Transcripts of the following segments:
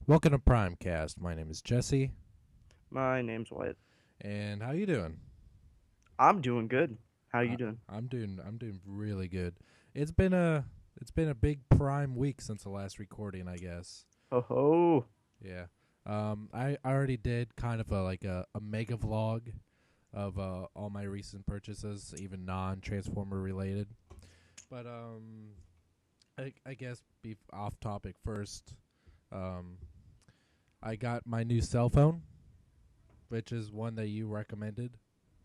Welcome to Primecast. My name is Jesse, My name's Wyatt. and how you doing? I'm doing good. How I, you doing? I'm doing really good. It's been a it's been a big Prime week since the last recording, I guess. Ho ho. Yeah. I already did kind of a mega vlog of all my recent purchases, even non-Transformer related. But I guess be off topic first. Um, I got my new cell phone, which is one that you recommended.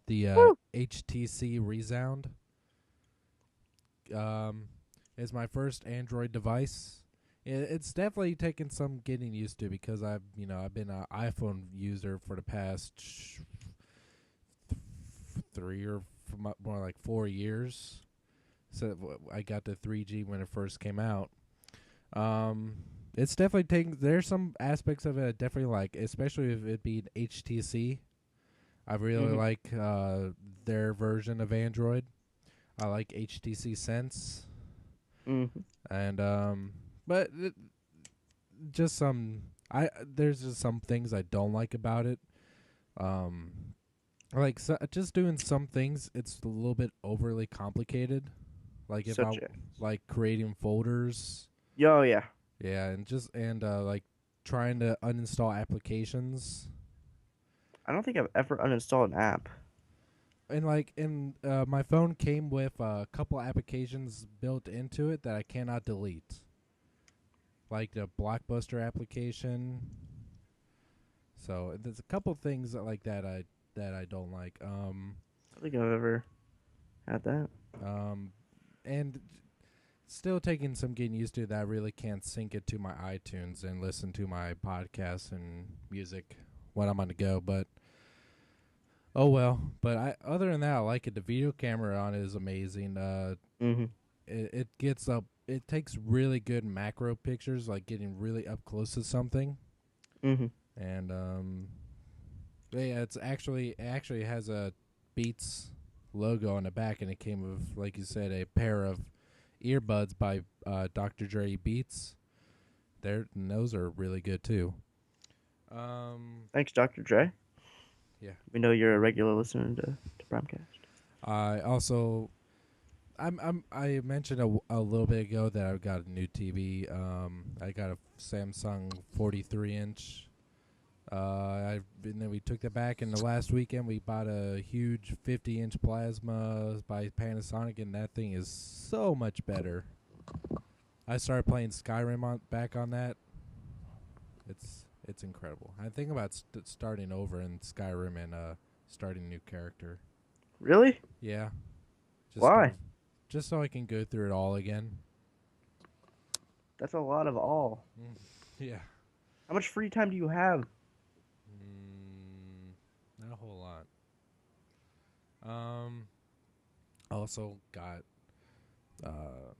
The Woo. HTC Resound um, is my first Android device. It's definitely taken some getting used to because I've been an iPhone user for the past 4 years. So I got the 3G when it first came out. Um, it's definitely taking. There's some aspects of it I definitely like, especially if it be HTC. I really Mhm. like their version of Android. I like HTC Sense, Mhm. and but just some. I There's just some things I don't like about it. Um, just doing some things, it's a little bit overly complicated. Like if I Such as. like creating folders, Yo, yeah. yeah, and like trying to uninstall applications. I don't think I've ever uninstalled an app. And my phone came with a couple applications built into it that I cannot delete, like the Blockbuster application. So there's a couple things like that I don't like. I don't think I've ever had that. Um, and still taking some getting used to that. I really can't sync it to my iTunes and listen to my podcasts and music when I'm on the go. But oh well. But other than that, I like it. The video camera on it is amazing. Mhm. It gets up. It takes really good macro pictures, like getting really up close to something. Mhm. And yeah, it actually has a Beats logo on the back, and it came with, like you said, a pair of earbuds by Dr. Dre Beats. Those are really good too. Um, Thanks, Dr. Dre. yeah. We know you're a regular listener to Primecast. I also I mentioned a little bit ago that I got a new TV. I got a Samsung 43 inch. And then we took that back, and the last weekend we bought a huge 50-inch plasma by Panasonic, and that thing is so much better. I started playing Skyrim back on that. It's incredible. I think about starting over in Skyrim and starting a new character. Really? Yeah, just Why? just so I can go through it all again. That's a lot of all. Yeah. How much free time do you have? Mm, Not a whole lot. Um, Also got uh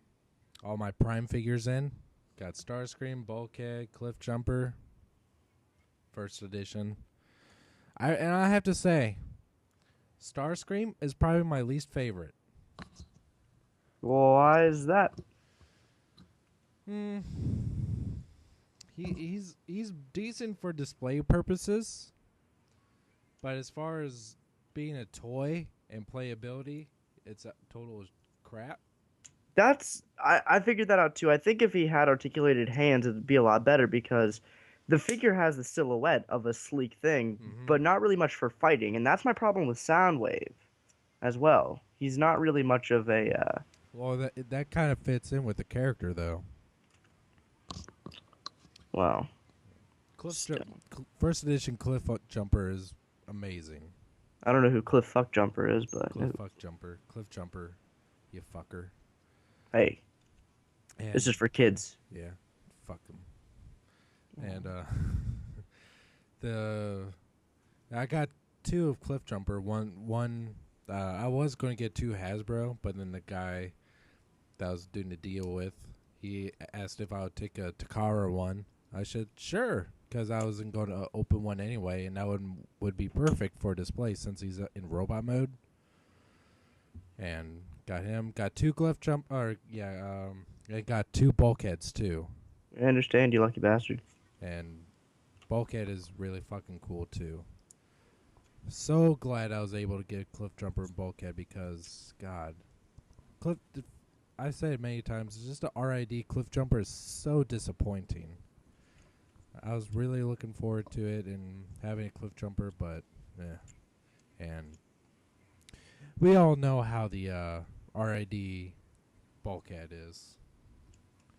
all my Prime figures in. Got Starscream, Bulkhead, Cliff Jumper, first edition. I have to say, Starscream is probably my least favorite. Why is that? Hmm. He's decent for display purposes, but as far as being a toy and playability, it's a total crap. I figured that out too. I think if he had articulated hands, it would be a lot better because the figure has the silhouette of a sleek thing, Mm-hmm. but not really much for fighting, and that's my problem with Soundwave as well. He's not really much of a Well, that kind of fits in with the character, though. well, Cliff still. First edition Jumper is amazing. I don't know who Cliff Fuck Jumper is, but Cliff Jumper, you fucker. hey, this And is for kids. yeah, fuck him. And the I got two of Cliff Jumper. One. I was going to get two Hasbro, but then the guy that I was doing the deal with, he asked if I would take a Takara one. I said sure, because I wasn't going to open one anyway, and that would be perfect for display since he's in robot mode. And got him. Got two Cliff Jump. Or yeah, I got two bulkheads too, I understand, you lucky bastard. and Bulkhead is really fucking cool too. So glad I was able to get Cliff Jumper and Bulkhead because, God, Cliff. I said it many times. It's just a RID Cliff Jumper is so disappointing. I was really looking forward to it and having a Cliff Jumper, but and we all know how the RID Bulkhead is.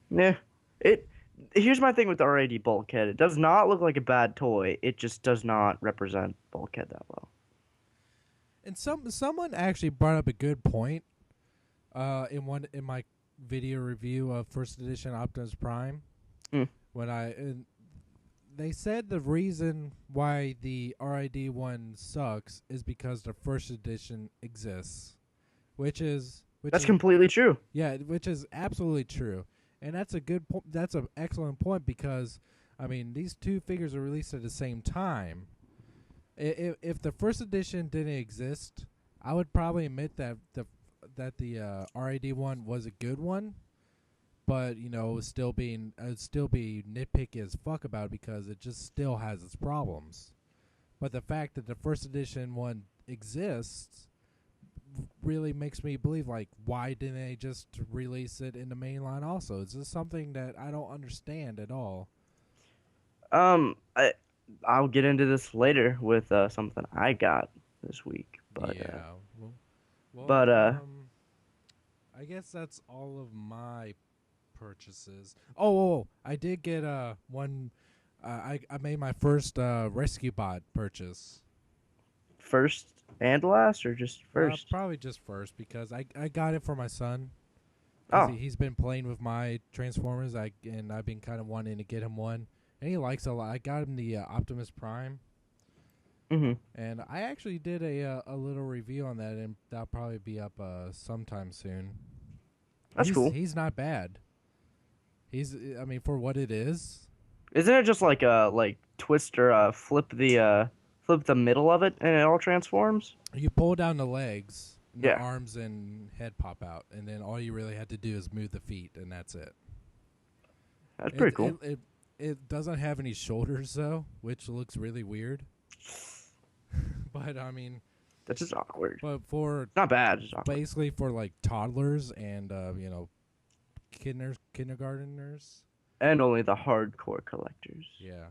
Yeah. It. Here's my thing with the RAD Bulkhead. It does not look like a bad toy. It just does not represent Bulkhead that well. And someone actually brought up a good point in my video review of first edition Optimus Prime. Mm. They said the reason why the RID one sucks is because the first edition exists, That's completely true. yeah, which is absolutely true, and that's a good that's an excellent point because I mean these two figures are released at the same time. If the first edition didn't exist, I would probably admit that the RID one was a good one. But it would still be nitpicky as fuck about it because it just still has its problems. But the fact that the first edition one exists really makes me believe, like, why didn't they just release it in the main line also? It's just something that I don't understand at all. I'll get into this later with something I got this week. But yeah. Well, but I guess that's all of my purchases. Oh, I did get one. I made my first rescue bot purchase. First and last, or just first? Probably just first because I got it for my son. Oh, He's been playing with my Transformers. And I've been kind of wanting to get him one, and he likes it a lot. I got him the Optimus Prime. And I actually did a little review on that, and that'll probably be up sometime soon. That's cool. He's not bad. I mean, for what it is. Isn't it just like twist or flip the middle of it and it all transforms? You pull down the legs, and the Yeah. arms and head pop out, and then all you really have to do is move the feet, and that's it. That's pretty cool. It doesn't have any shoulders though, which looks really weird. But I mean, That's just awkward. but for It's not bad. It's awkward. basically for like toddlers and kindergarteners. And only the hardcore collectors. Yeah.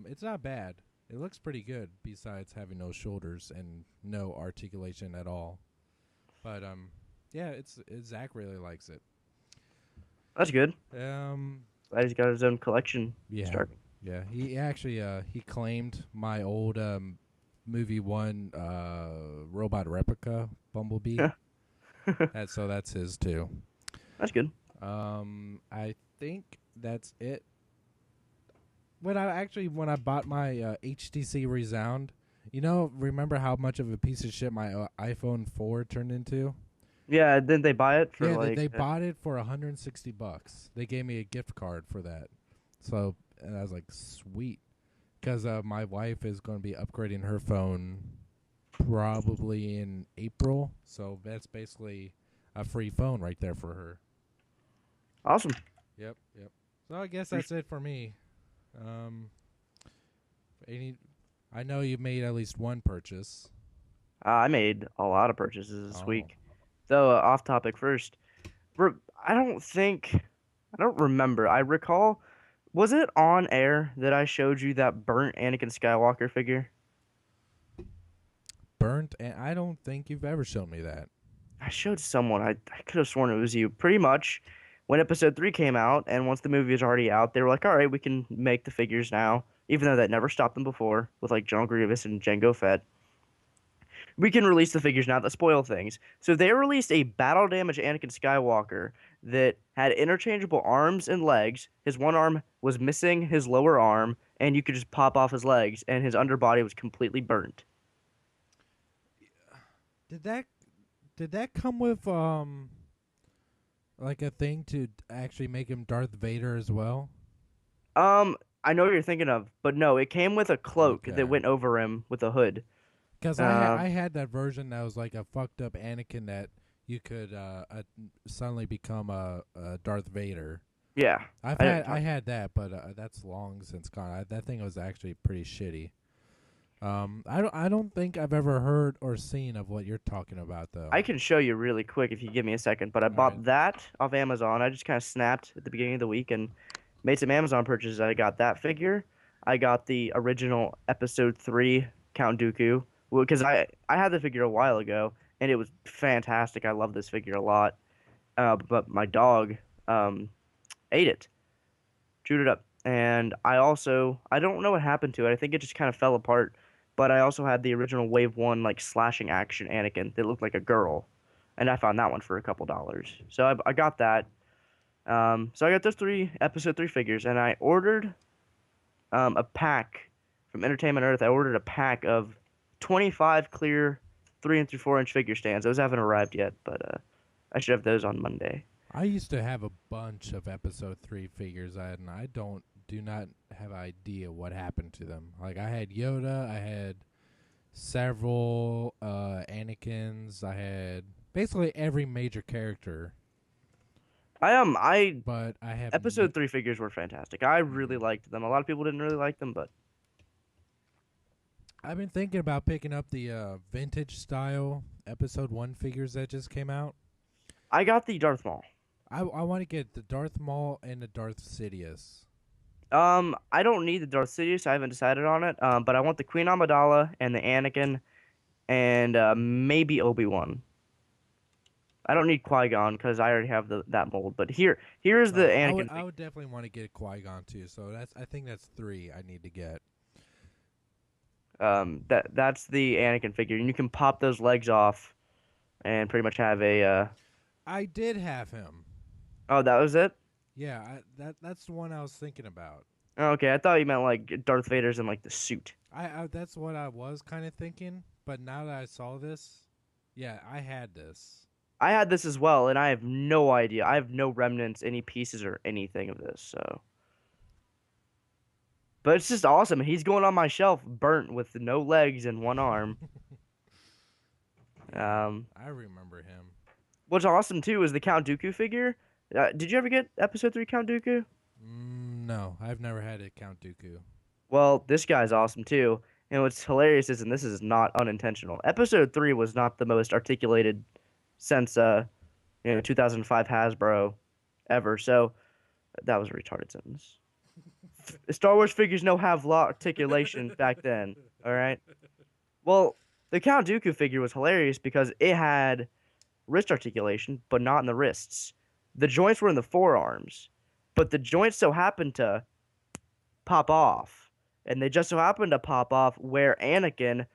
It's not bad. It looks pretty good besides having no shoulders and no articulation at all. But yeah, Zach really likes it. That's good. Yeah, Glad he's got his own collection starting. yeah. He actually he claimed my old movie one robot replica Bumblebee. So that's his too. That's good. I think that's it. When I bought my HTC Resound, remember how much of a piece of shit my iPhone 4 turned into? Yeah, didn't they buy it for They bought it for $160. They gave me a gift card for that. So, and I was like, sweet. Because my wife is going to be upgrading her phone probably in April. So that's basically a free phone right there for her. Awesome. Yep. So I guess that's it for me. I know you made at least one purchase. I made a lot of purchases this week. Though, off topic first. I don't remember. I recall, was it on air that I showed you that burnt Anakin Skywalker figure? Burnt? And I don't think you've ever shown me that. I showed someone. I could have sworn it was you. Pretty much, when episode 3 came out, and once the movie was already out, they were like, all right, we can make the figures now. Even though that never stopped them before, with like General Grievous and Jango Fett. We can release the figures now that spoil things. So they released a battle damage Anakin Skywalker that had interchangeable arms and legs. His one arm was missing his lower arm, and you could just pop off his legs, and his underbody was completely burnt. Did that come with like a thing to actually make him Darth Vader as well? I know what you're thinking of, but no, it came with a cloak that went over him with a hood. Because I had that version that was like a fucked up Anakin that you could suddenly become a Darth Vader. Yeah. I I had that, but that's long since gone. That thing was actually pretty shitty. I don't think I've ever heard or seen of what you're talking about though. I can show you really quick if you give me a second, but I All right. bought that off Amazon. I just kind of snapped at the beginning of the week and made some Amazon purchases. I got that figure. I got the original episode 3 Count Dooku because I had the figure a while ago and it was fantastic. I love this figure a lot. But my dog um ate it, chewed it up. And I don't know what happened to it. I think it just kind of fell apart. But I also had the original Wave 1 like slashing action Anakin that looked like a girl. And I found that one for a couple dollars. So I got that. So I got those three episode 3 figures and I ordered a pack from Entertainment Earth. I ordered a pack of 25 clear 3 and 3/4 inch figure stands. Those haven't arrived yet, but I should have those on Monday. I used to have a bunch of episode 3 figures, and I do not have idea what happened to them. Like I had Yoda, I had several Anakins, I had basically every major character, I but I have episode 3 figures were fantastic. I really Mhm. liked them. A lot of people didn't really like them, but I've been thinking about picking up the vintage style episode 1 figures that just came out. I got the Darth Maul. I want to get the Darth Maul and the Darth Sidious. I don't need the Darth Sidious. I haven't decided on it. But I want the Queen Amidala and the Anakin and maybe Obi-Wan. I don't need Qui-Gon because I already have that mold. But here's the Anakin I figure. would definitely want to get Qui-Gon too. So I think that's 3 I need to get. That's the Anakin figure, and you can pop those legs off and pretty much have a. I did have him. Oh, that was it. Yeah, that's the one I was thinking about. Oh, okay, I thought you meant like Darth Vader's in like the suit. I that's what I was kind of thinking, but now that I saw this, yeah, I had this. I had this as well, and I have no idea. I have no remnants, any pieces, or anything of this. So, but it's just awesome. He's going on my shelf, burnt with no legs and one arm. Yeah, Um, I remember him. what's awesome too is the Count Dooku figure. Did you ever get Episode 3 Count Dooku? No, I've never had a Count Dooku. Well, this guy's awesome too. And what's hilarious is, and this is not unintentional. Episode 3 was not the most articulated since 2005 Hasbro ever. So that was a retarded sentence. Star Wars figures no have law articulation back then. All right. Well, the Count Dooku figure was hilarious because it had wrist articulation, but not in the wrists. The joints were in the forearms, but the joints so happened to pop off, and they just so happened to pop off where Anakin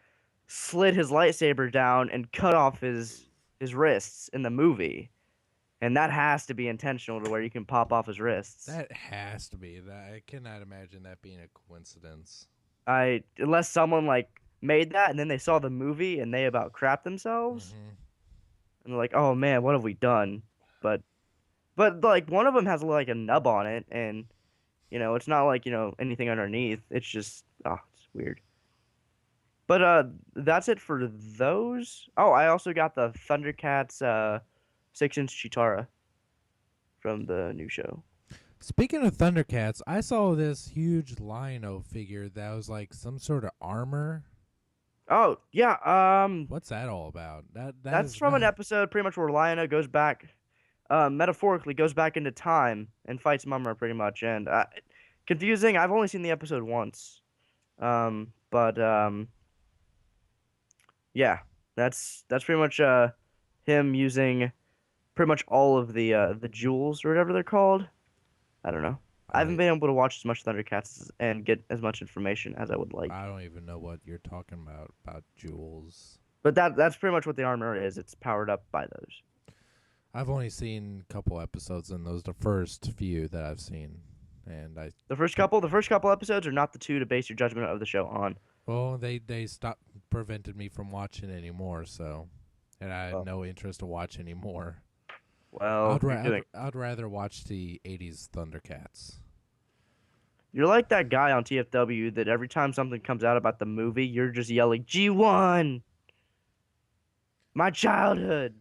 slid his lightsaber down and cut off his wrists in the movie. And that has to be intentional to where you can pop off his wrists. That has to be. That I cannot imagine that being a coincidence. Unless someone like made that and then they saw the movie and they about crap themselves Hmm. and they're like, "Oh man, what have we done?" But like one of them has like a nub on it and it's not like, anything underneath. It's just it's weird. But that's it for those. Oh, I also got the Thundercats 6-inch Chitara from the new show. Speaking of Thundercats, I saw this huge Lion-O figure that was like some sort of armor. Oh, yeah, What's that all about? That that's is from an not. episode pretty much where Lionel goes back metaphorically goes back into time and fights Mumra pretty much. And confusing. I've only seen the episode once. But yeah, that's pretty much him using pretty much all of the jewels or whatever they're called. I don't know. I haven't I been able to watch as much Thundercats and get as much information as I would like. I don't even know what you're talking about jewels. But that's pretty much what the armor is. It's powered up by those. I've only seen a couple episodes, and those the first few that I've seen, and I The first couple episodes are not the two to base your judgment of the show on. well they stopped prevented me from watching anymore, so and I had Well, no interest to watch anymore. well, I'd rather watch the '80s Thundercats. you're like that guy on TFW that every time something comes out about the movie, you're just yelling, G1! My childhood!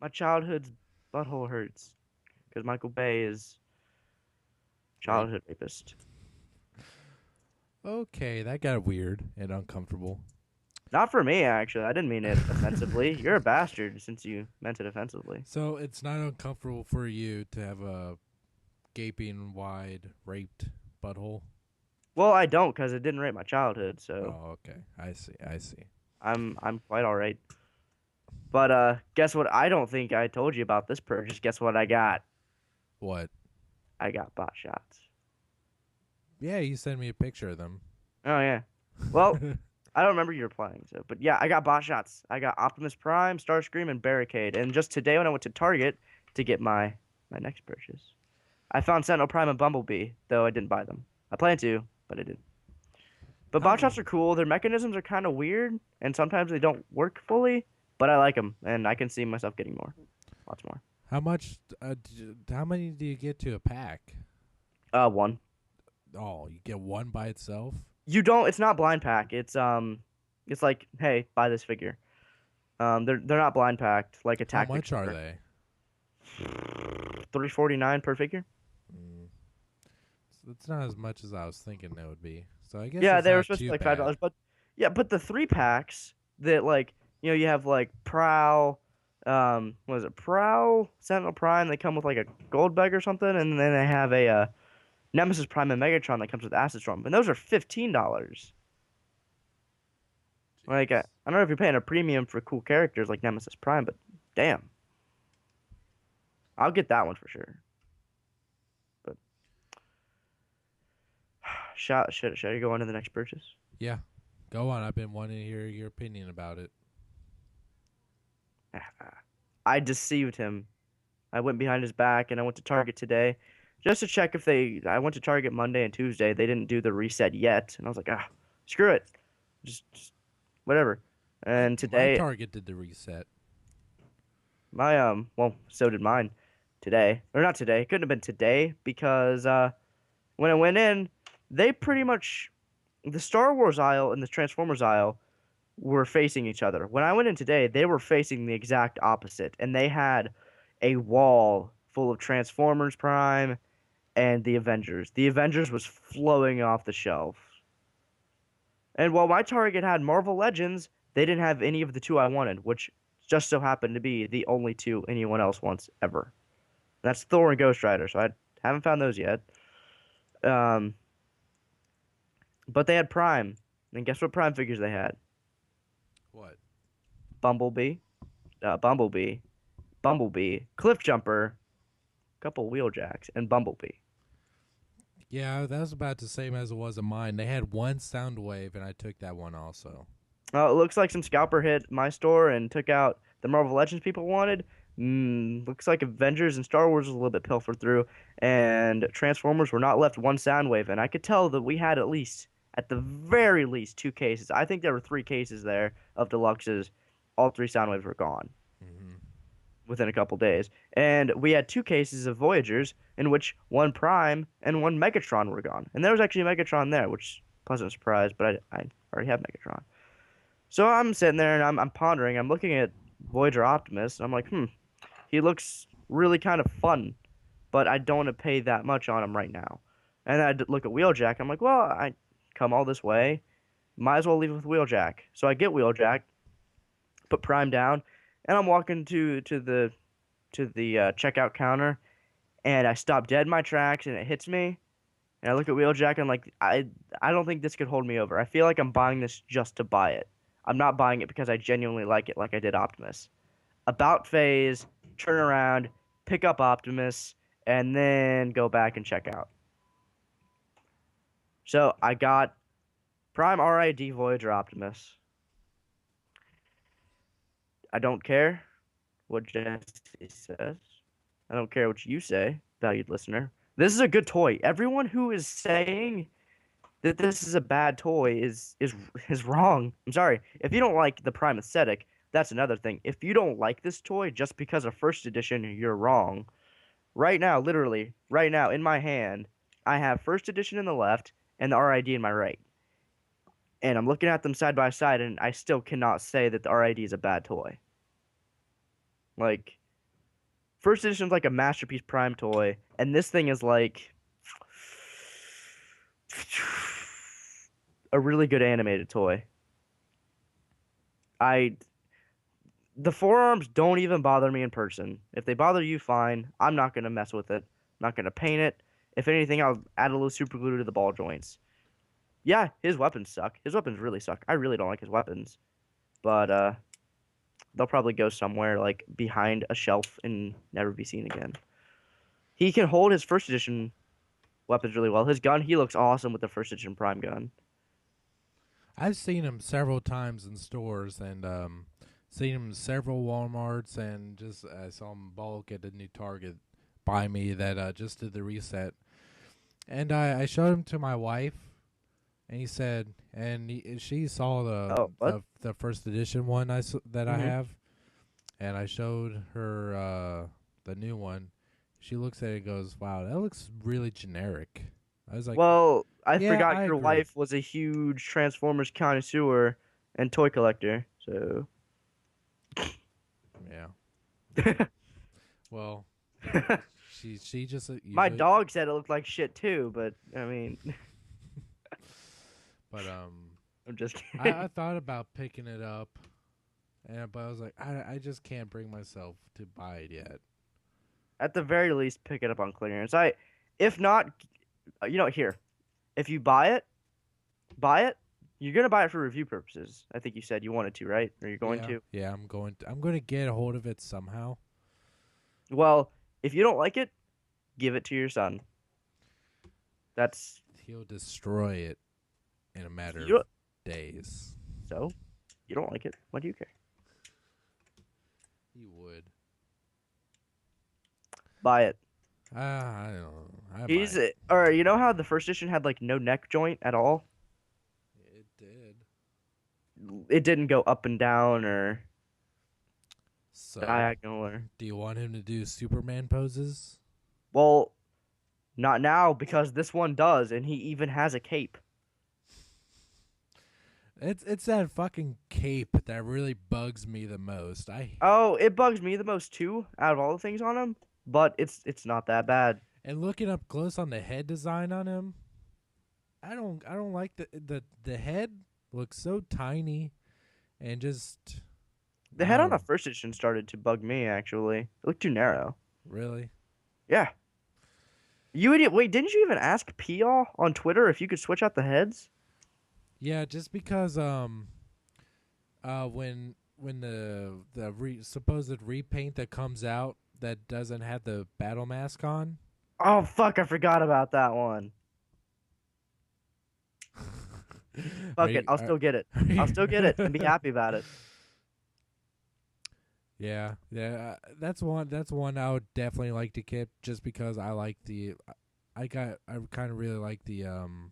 My childhood's butthole hurts. Because Michael Bay is Rape. Childhood rapist. Okay, that got weird and uncomfortable. Not for me, actually. I didn't mean it offensively. You're a bastard since you meant it offensively. So it's not uncomfortable for you to have a gaping wide raped butthole? Well, I don't because it didn't rape my childhood, so Oh, okay. I see. I see. I'm quite all right. But guess what? I don't think I told you about this purchase. Guess what I got? What? I got bot shots. Yeah, you sent me a picture of them. Oh yeah. Well, I don't remember you replying, so but yeah, I got bot shots. I got Optimus Prime, Starscream, and Barricade. And just today when I went to Target to get my next purchase, I found Sentinel Prime and Bumblebee, though I didn't buy them. I planned to, but I didn't. But How bot mu- shots are cool. Their mechanisms are kind of weird, and sometimes they don't work fully. But I like them, and I can see myself getting more, lots more. how much? How many do you get to a pack? One. Oh, you get one by itself. You don't. It's not blind pack. It's like, hey, buy this figure. They're not blind packed like a How tactics much are order. they? 349 per figure. Mm. It's not as much as I was thinking it would be. So I guess Yeah, it's they were not supposed to be too like bad. $5, but yeah, but the three packs that like you have like Prowl, what is it? Prowl, Sentinel Prime. They come with like a gold bag or something, and then they have a Nemesis Prime and Megatron that comes with Acid Storm, and those are $15. Like Jeez. I don't know if you're paying a premium for cool characters like Nemesis Prime, but damn, I'll get that one for sure. But should I go on to the next purchase? Yeah. Go on. I've been wanting to hear your opinion about it. I deceived him. I went behind his back and I went to Target today just to check if they. I went to Target Monday and Tuesday. They didn't do the reset yet, and I was like, screw it, just whatever. And My today, Target did the reset. well, so did mine today, or not today. It couldn't have been today because when I went in, they pretty much the Star Wars aisle and the Transformers aisle were facing each other. When I went in today, they were facing the exact opposite, and they had a wall full of Transformers Prime and the Avengers. The Avengers was flowing off the shelf. And while my Target had Marvel Legends, they didn't have any of the two I wanted, which just so happened to be the only two anyone else wants ever. That's Thor and Ghost Rider, so I haven't found those yet. Um, but they had Prime, and guess what Prime figures they had? What? Bumblebee, Bumblebee, Bumblebee, Cliff Jumper, couple Wheeljacks, and Bumblebee. Yeah, that was about the same as it was in mine. They had one sound wave, and I took that one also. It looks like some scalper hit my store and took out the Marvel Legends people wanted. Looks like Avengers and Star Wars was a little bit pilfered through, and Transformers were not left one sound wave. And I could tell that we had at least, at the very least, two cases. I think there were three cases there of deluxes. All three sound waves were gone Hmm. within a couple days. And we had two cases of Voyagers in which one Prime and one Megatron were gone. And there was actually a Megatron there, which is a pleasant surprise, but I already have Megatron. So I'm sitting there and I'm pondering. I'm looking at Voyager Optimus, and I'm like, he looks really kind of fun, but I don't want to pay that much on him right now. And I look at Wheeljack. I'm like, well, I come all this way, might as well leave it with Wheeljack. So I get Wheeljack, put Prime down, and I'm walking to the checkout counter, and I stop dead in my tracks, and it hits me. And I look at Wheeljack, and I'm like, I don't think this could hold me over. I feel like I'm buying this just to buy it. I'm not buying it because I genuinely like it, like I did Optimus. About phase, turn around, pick up Optimus, and then go back and check out. So I got Prime RID Voyager Optimus. I don't care what Jesse says. I don't care what you say, valued listener. This is a good toy. Everyone who is saying that this is a bad toy is wrong. I'm sorry. If you don't like the Prime aesthetic, that's another thing. If you don't like this toy just because of first edition, you're wrong. Right now, literally, right now in my hand, I have first edition in the left and the RID in my right. And I'm looking at them side by side, and I still cannot say that the RID is a bad toy. Like, first edition is like a masterpiece Prime toy, and this thing is like A really good animated toy. I the forearms don't even bother me in person. If they bother you, fine. I'm not gonna mess with it. I'm not gonna paint it. If anything, I'll add a little super glue to the ball joints. Yeah, his weapons suck. His weapons really suck. I really don't like his weapons. But they'll probably go somewhere like behind a shelf and never be seen again. He can hold his first edition weapons really well. His gun, he looks awesome with the first edition Prime gun. I've seen him several times in stores and seen him in several WalMarts and just I saw him bulk at a new Target by me that just did the reset. And I showed him to my wife and he said, and she saw Oh, what? the first edition one that I Hmm. have, and I showed her the new one. She looks at it and goes, "Wow, that looks really generic." I was like, Well, I "Yeah, forgot I your agree." wife was a huge Transformers connoisseur and toy collector. So, Yeah. Well, she just my usually, dog said it looked like shit too, but I mean, but I'm just I kidding. thought about picking it up, and but I was like, I just can't bring myself to buy it yet. At the very least, pick it up on clearance. If not, here, if you buy it. You're gonna buy it for review purposes. I think you said you wanted to, right? Or you're going Yeah, to. yeah, I'm going to get a hold of it somehow. Well, if you don't like it, give it to your son. That's He'll destroy it in a matter you. of days. So you don't like it. Why do you care? He would. Buy it. I don't know. I He's might. all right. You know how the first edition had like no neck joint at all? It did. It didn't go up and down or So, diagonal or. do you want him to do Superman poses? Well, not now because this one does, and he even has a cape. It's that fucking cape that really bugs me the most. I Oh, it bugs me the most too, out of all the things on him. But it's not that bad. and looking up close on the head design on him, I don't like the head looks so tiny and just The I head on the don't first edition started to bug me actually. It looked too narrow. really. Yeah. You idiot. Wait, didn't you even ask P.O. on Twitter if you could switch out the heads? Yeah, just because when supposed repaint that comes out that doesn't have the battle mask on. Oh, fuck, I forgot about that one. Are Fuck it. you, I'll still get it. are I'll you still get it and be happy about it. Yeah, yeah, that's one I would definitely like to keep just because I like I kind of really like the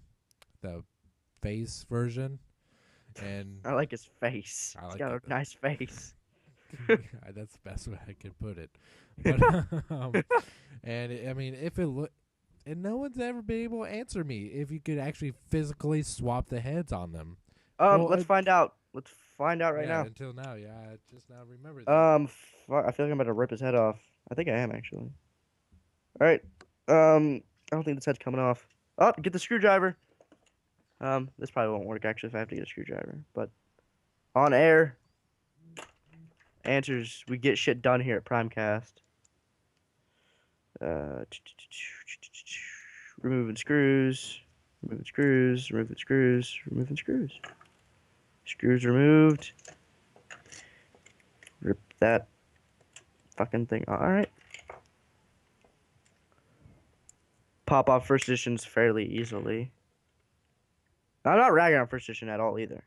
face version and I like his face. I He's like got it. a nice face. That's the best way I could put it. But I mean if it look and no one's ever been able to answer me if you could actually physically swap the heads on them. Well, Let's find out. Let's find out right yeah, now. until now, yeah, I just now remember that. I feel like I'm about to rip his head off. I think I am actually. All right. I don't think this head's coming off. Oh, get the screwdriver. This probably won't work actually if I have to get a screwdriver. But on air, answers. We get shit done here at Primecast. Uh, removing screws, removing screws, removing screws, removing screws. Screws removed. Rip that fucking thing. All right. Pop off first editions fairly easily. I'm not ragging on first edition at all either.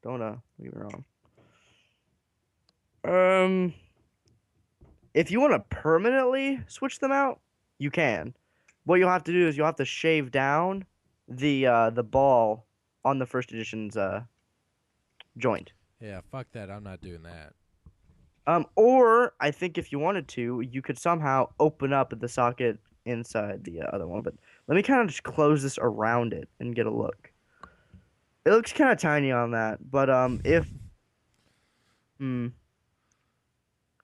Don't get me wrong. Um, if you want to permanently switch them out, you can. What you'll have to do is you'll have to shave down the ball on the first edition's joint. Yeah, fuck that. I'm not doing that. Or I think if you wanted to, you could somehow open up the socket inside the other one. But let me kind of just close this around it and get a look. It looks kind of tiny on that, but if hmm,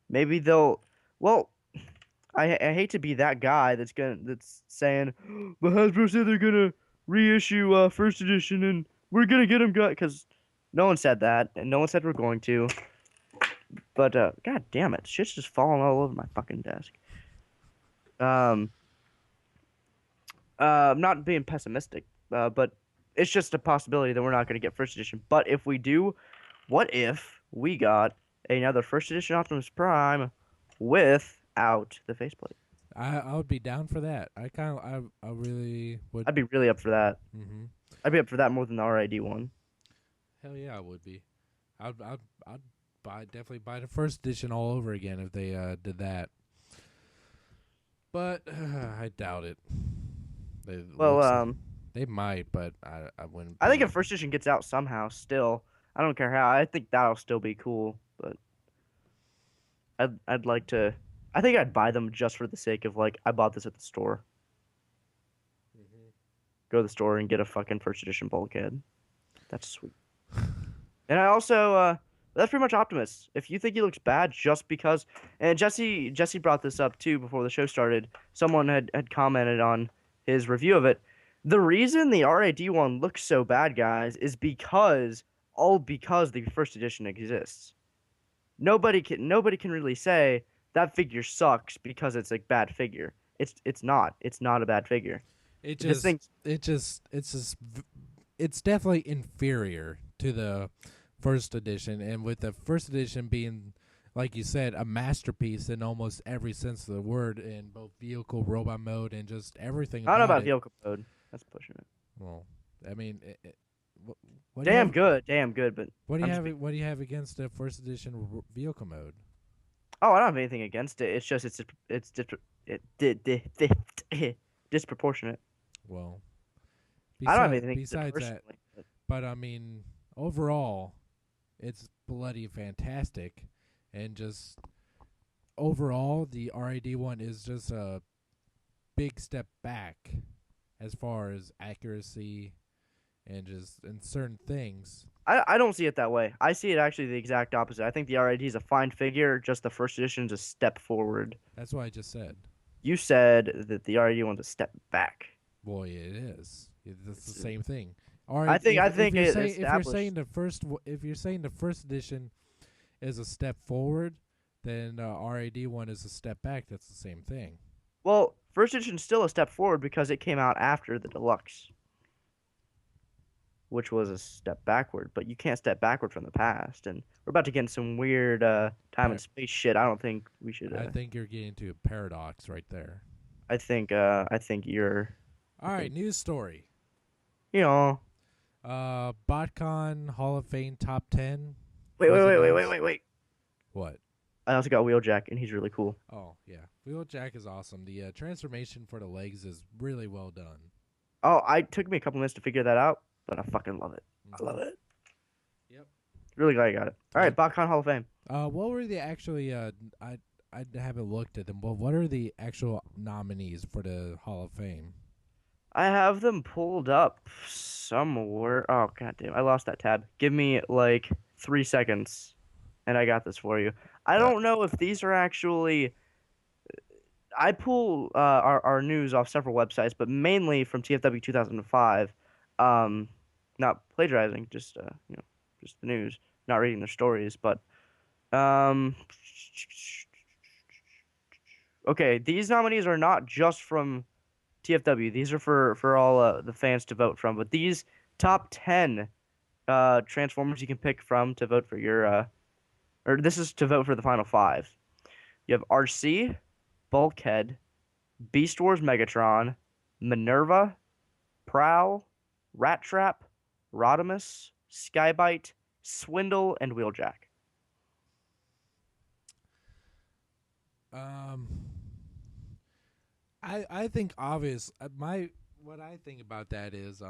maybe they'll. Well, I hate to be that guy that's saying, but Hasbro said they're gonna reissue first edition, and we're gonna get them got because no one said that, and no one said we're going to. But god damn it, shit's just falling all over my fucking desk. Um, I'm not being pessimistic, but it's just a possibility that we're not gonna get first edition. But if we do, what if we got another first edition Optimus Prime without the faceplate? I would be down for that. I really would. I'd be really up for that. Mm-hmm. I'd be up for that more than the RID one. Hell yeah, I would be. I'd definitely buy the first edition all over again if they did that. But I doubt it. Well, They might, but I wouldn't. I think if first edition gets out somehow, still, I don't care how. I think that'll still be cool. But I'd like to. I think I'd buy them just for the sake of like I bought this at the store. Mm-hmm. Go to the store and get a fucking first edition bulkhead. That's sweet. And I also that's pretty much Optimus. If you think he looks bad just because, and Jesse brought this up too before the show started. Someone had commented on his review of it. The reason the RAD one looks so bad, guys, is because the first edition exists. Nobody can really say that figure sucks because it's a bad figure. It's not. It's not a bad figure. It This just thing, it's definitely inferior to the first edition, and with the first edition being, like you said, a masterpiece in almost every sense of the word, in both vehicle, robot mode, and just everything. I don't know about about it. vehicle code. That's pushing it. Well, I mean, what Damn good, but What do I'm you just have? What do you have against the first edition vehicle mode? Oh, I don't have anything against it. It's just disproportionate. Well, I don't have besides anything against it that, personally. but I mean, overall, it's bloody fantastic, and just overall, the RAD one is just a big step back as far as accuracy and just in certain things. I don't see it that way. I see it actually the exact opposite. I think the RID is a fine figure. Just the first edition is a step forward. That's what I just said. You said that the RID one's a step back. Boy, it is. It's the same thing. All I right, think if you're it saying established. if you're saying the first edition is a step forward, then RAD one is a step back. That's the same thing. Well, first edition is still a step forward because it came out after the deluxe, which was a step backward. But you can't step backward from the past, and we're about to get in some weird time and space shit. I don't think we should. I think you're getting to a paradox right there. I think you're. All right, news story. You know. Botcon Hall of Fame top 10. Wait. What? I also got Wheeljack, and he's really cool. Oh, yeah. Wheeljack is awesome. The transformation for the legs is really well done. Oh, it took me a couple minutes to figure that out, but I fucking love it. I love it. Yep. Really glad I got it. All right, Botcon Hall of Fame. What were the actually, I haven't looked at them, but what are the actual nominees for the Hall of Fame? I have them pulled up somewhere. Oh, goddamn. I lost that tab. Give me like 3 seconds, and I got this for you. I don't know if these are actually. I pull our news off several websites, but mainly from TFW 2005. Not plagiarizing, just just the news, not reading their stories. But okay, these nominees are not just from TFW. These are for all the fans to vote from. But these top 10 Transformers you can pick from to vote for your or this is to vote for the final 5. You have RC, Bulkhead, Beast Wars Megatron, Minerva, Prowl, Rat Trap, Rodimus, Skybite, Swindle, and Wheeljack. I think obvious. What I think about that is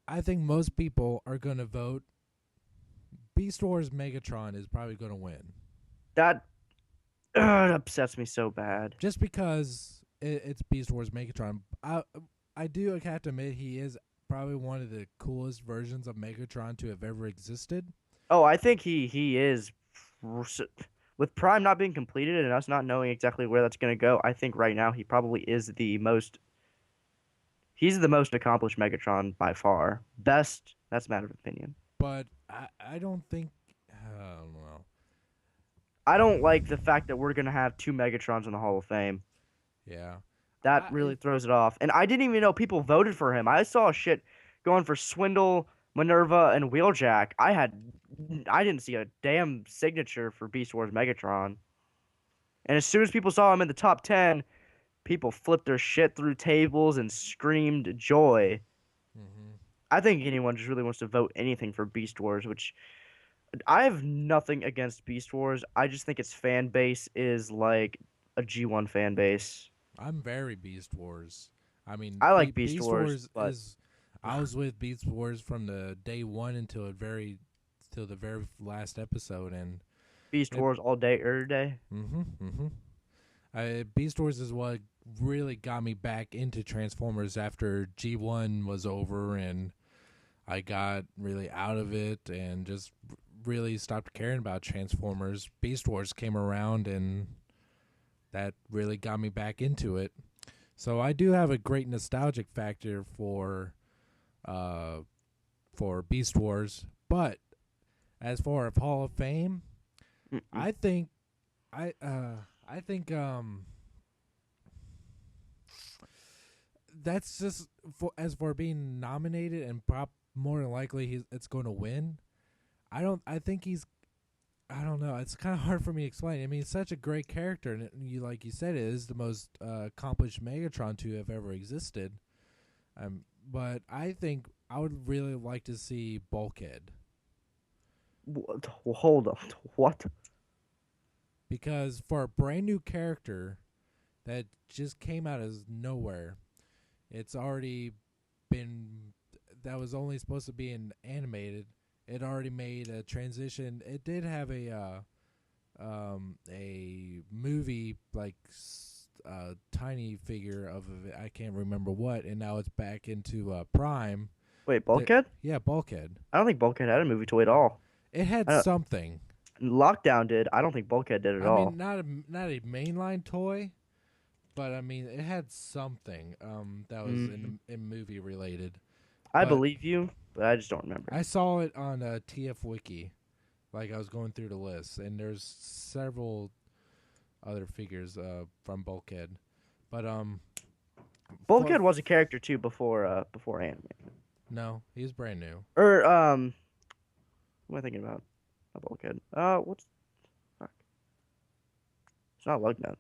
I think most people are gonna vote. Beast Wars Megatron is probably gonna win. That upsets me so bad. Just because it's Beast Wars Megatron. I do have to admit he is probably one of the coolest versions of Megatron to have ever existed. Oh, I think he is. With Prime not being completed and us not knowing exactly where that's going to go, I think right now he probably is the most. He's the most accomplished Megatron by far. Best. That's a matter of opinion. But I don't think I don't know. I don't like the fact that we're gonna have two Megatrons in the Hall of Fame. Yeah. That I really it, throws it off. And I didn't even know people voted for him. I saw shit going for Swindle, Minerva, and Wheeljack. I didn't see a damn signature for Beast Wars Megatron. And as soon as people saw him in the top 10, people flipped their shit through tables and screamed joy. mhm. I think anyone just really wants to vote anything for Beast Wars, which I have nothing against Beast Wars. I just think its fan base is like a G1 fan base. I'm very Beast Wars. I mean, I like Beast Beast Wars, Wars but is. I was with Beast Wars from the day one till the very last episode, and Beast it. Wars all day, every day. Beast Wars is what really got me back into Transformers after G1 was over, and I got really out of it and just really stopped caring about Transformers. Beast Wars came around, and that really got me back into it. So I do have a great nostalgic factor uh for Beast Wars, but as far as Hall of Fame, Mm-mm. I think I think that's just as for being nominated and more than likely it's going to win. I think he's I don't know. It's kind of hard for me to explain. I mean, it's such a great character, and like you said, it is the most accomplished Megatron to have ever existed. But I think I would really like to see Bulkhead What? Hold on. What? because for a brand new character that just came out of nowhere, it's already been that was only supposed to be an animated. It already made a transition. It did have a movie like tiny figure of it. I can't remember what, and now it's back into Prime. Wait, Bulkhead? Yeah, Bulkhead. I don't think Bulkhead had a movie toy at all. It had I don't, something. Lockdown did. I don't think Bulkhead did at I mean, all. not a mainline toy, but I mean, it had something that was Mm, in movie related. I But believe you, but I just don't remember. I saw it on TF Wiki. Like I was going through the list, and there's several other figures from Bulkhead, but Bulkhead was a character too before anime. no, he's brand new. Or what am I thinking about? A Bulkhead. What's fuck? It's not Lugnut.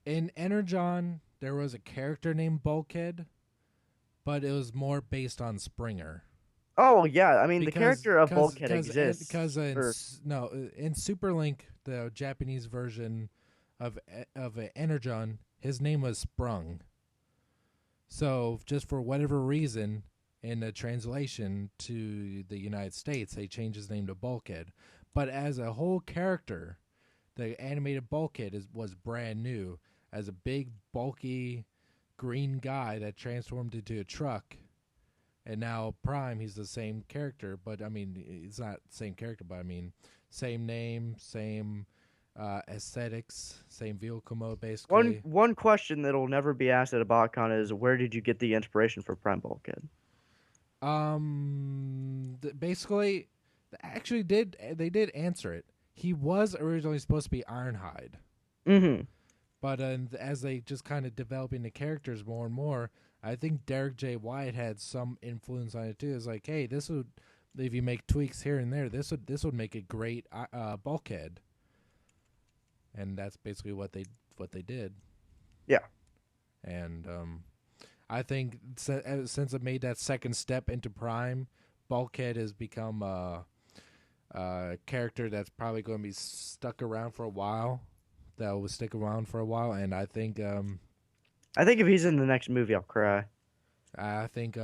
In Energon, there was a character named Bulkhead, but it was more based on Springer. Oh yeah, I mean the Because character of cause, Bulkhead cause, exists. Or no in Superlink, the Japanese version of Energon, his name was Sprung. So just for whatever reason, in the translation to the United States, they changed his name to Bulkhead. But as a whole character, the animated Bulkhead was brand new as a big, bulky, green guy that transformed into a truck. And now Prime, he's the same character, but I mean, it's not the same character, but I mean, same name, same aesthetics, same vehicle mode, one basically. one question that'll never be asked at a Botcon is where did you get the inspiration for Prime Bulkhead? Basically, they did answer it. He was originally supposed to be Ironhide, Mm-hmm. but as they just kind of developing the characters more and more, I think Derek J. White had some influence on it too. It's like, hey, this would if you make tweaks here and there, this would make a great Bulkhead, and that's basically what they did. Yeah. And I think since it made that second step into Prime, Bulkhead has become a character that's probably going to be stuck around for a while. That will stick around for a while, and I think if he's in the next movie, I'll cry. I think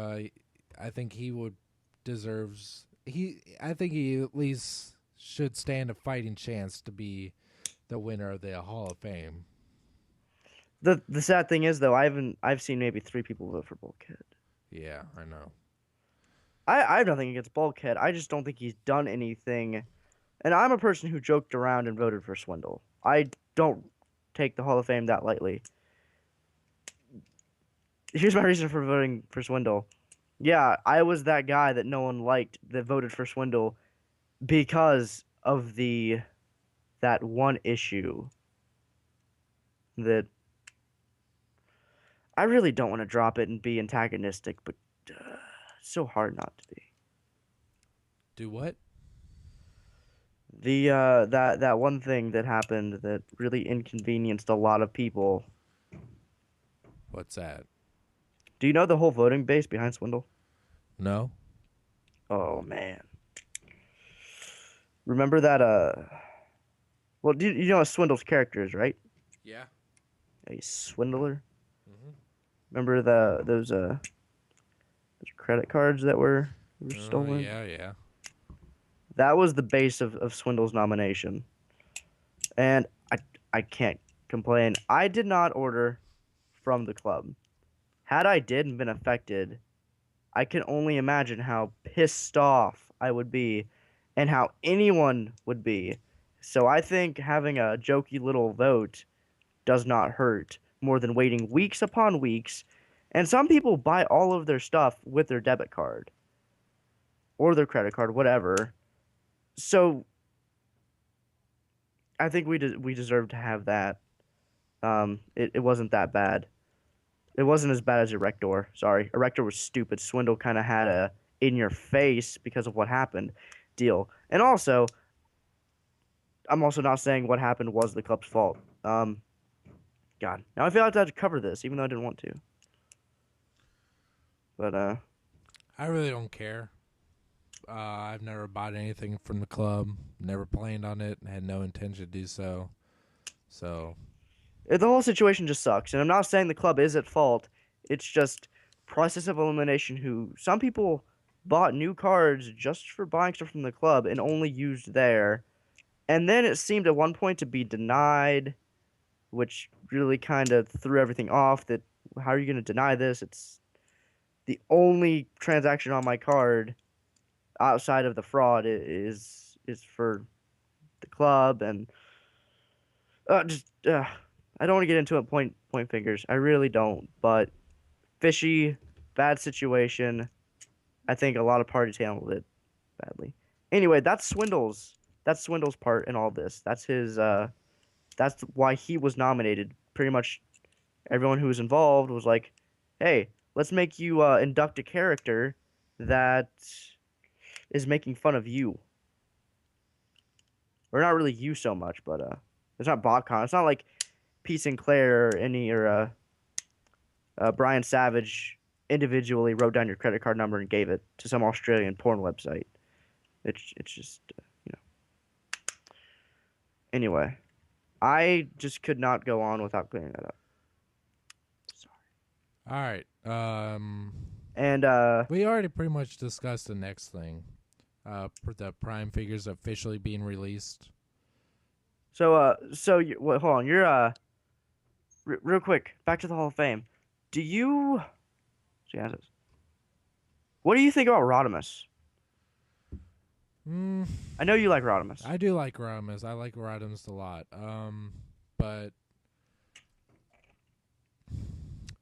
he would deserves he. I think he at least should stand a fighting chance to be the winner of the Hall of Fame. The sad thing is though, I've seen maybe three people vote for Bulkhead. Yeah, I know. I have nothing against Bulkhead. I just don't think he's done anything. And I'm a person who joked around and voted for Swindle. I don't take the Hall of Fame that lightly. Here's my reason for voting for Swindle. Yeah, I was that guy that no one liked that voted for Swindle because of the that one issue that I really don't want to drop it and be antagonistic, but it's so hard not to be. Do what? The that one thing that happened that really inconvenienced a lot of people. What's that? Do you know the whole voting base behind Swindle? No? Oh man. Remember that well, you know what Swindle's character is, right? Yeah. A swindler. Mm-hmm. Remember those credit cards that were Oh, stolen? yeah, yeah. That was the base of Swindle's nomination. And I can't complain. I did not order from the club. Had I did and been affected, I can only imagine how pissed off I would be and how anyone would be. So I think having a jokey little vote does not hurt more than waiting weeks upon weeks. And some people buy all of their stuff with their debit card or their credit card, whatever. So I think we deserve to have that. It wasn't that bad. It wasn't as bad as Erector. Sorry, Erector was stupid. Swindle kind of had a in your face because of what happened deal. And also, I'm also not saying what happened was the club's fault. God, now I feel like I have to cover this, even though I didn't want to. But I really don't care. I've never bought anything from the club, never planned on it, had no intention to do so. So, the whole situation just sucks. And I'm not saying the club is at fault. It's just process of elimination. Who some people bought new cards just for buying stuff from the club and only used there. And then it seemed at one point to be denied, which really kind of threw everything off. That how are you going to deny this? It's the only transaction on my card outside of the fraud is for the club, and just I don't want to get into it. Point fingers. I really don't. But fishy, bad situation. I think a lot of parties handled it badly. Anyway, that's Swindle's part in all this. That's his that's why he was nominated. Pretty much everyone who was involved was like, "Hey, let's make you induct a character that is making fun of you, or not really you so much, but it's not Botcon. It's not like Pete Sinclair or any or Brian Savage individually wrote down your credit card number and gave it to some Australian porn website. It's just you know. Anyway, I just could not go on without clearing that up. all right. And We already pretty much discussed the next thing. The Prime figures officially being released. hold on, you're real quick back to the Hall of Fame. Do you? She has this. What do you think about Rodimus? Mm, I know you like Rodimus. I do like Rodimus. I like Rodimus a lot. But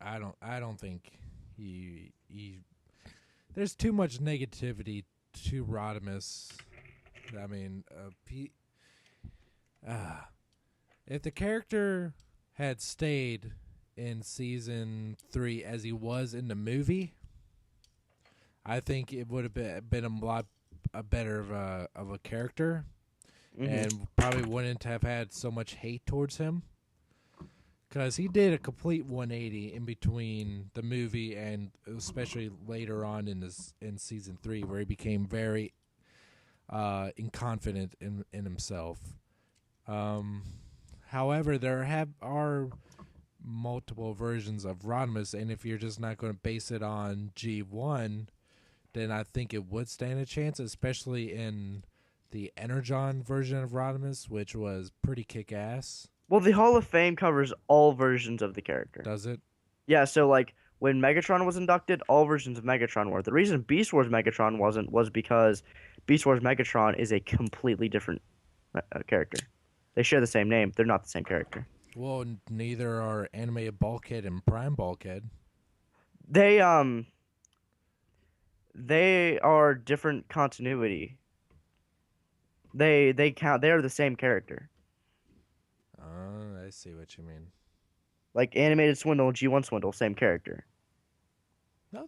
I don't think he. There's too much negativity to Rodimus. I mean, if the character had stayed in season 3 as he was in the movie, I think it would have been a lot better of a character, and probably wouldn't have had so much hate towards him. Because he did a complete 180 in between the movie and especially later on in season 3, where he became very inconfident in himself. However, there are multiple versions of Rodimus, and if you're just not going to base it on G1, then I think it would stand a chance, especially in the Energon version of Rodimus, which was pretty kick-ass. Well, the Hall of Fame covers all versions of the character. Does it? Yeah, so like when Megatron was inducted, all versions of Megatron were. The reason Beast Wars Megatron wasn't was because Beast Wars Megatron is a completely different character. They share the same name. They're not the same character. Well, neither are Animated Bulkhead and Prime Bulkhead. They they are different continuity. They count. They are the same character. I see what you mean. Like animated Swindle, G1 Swindle, same character. No,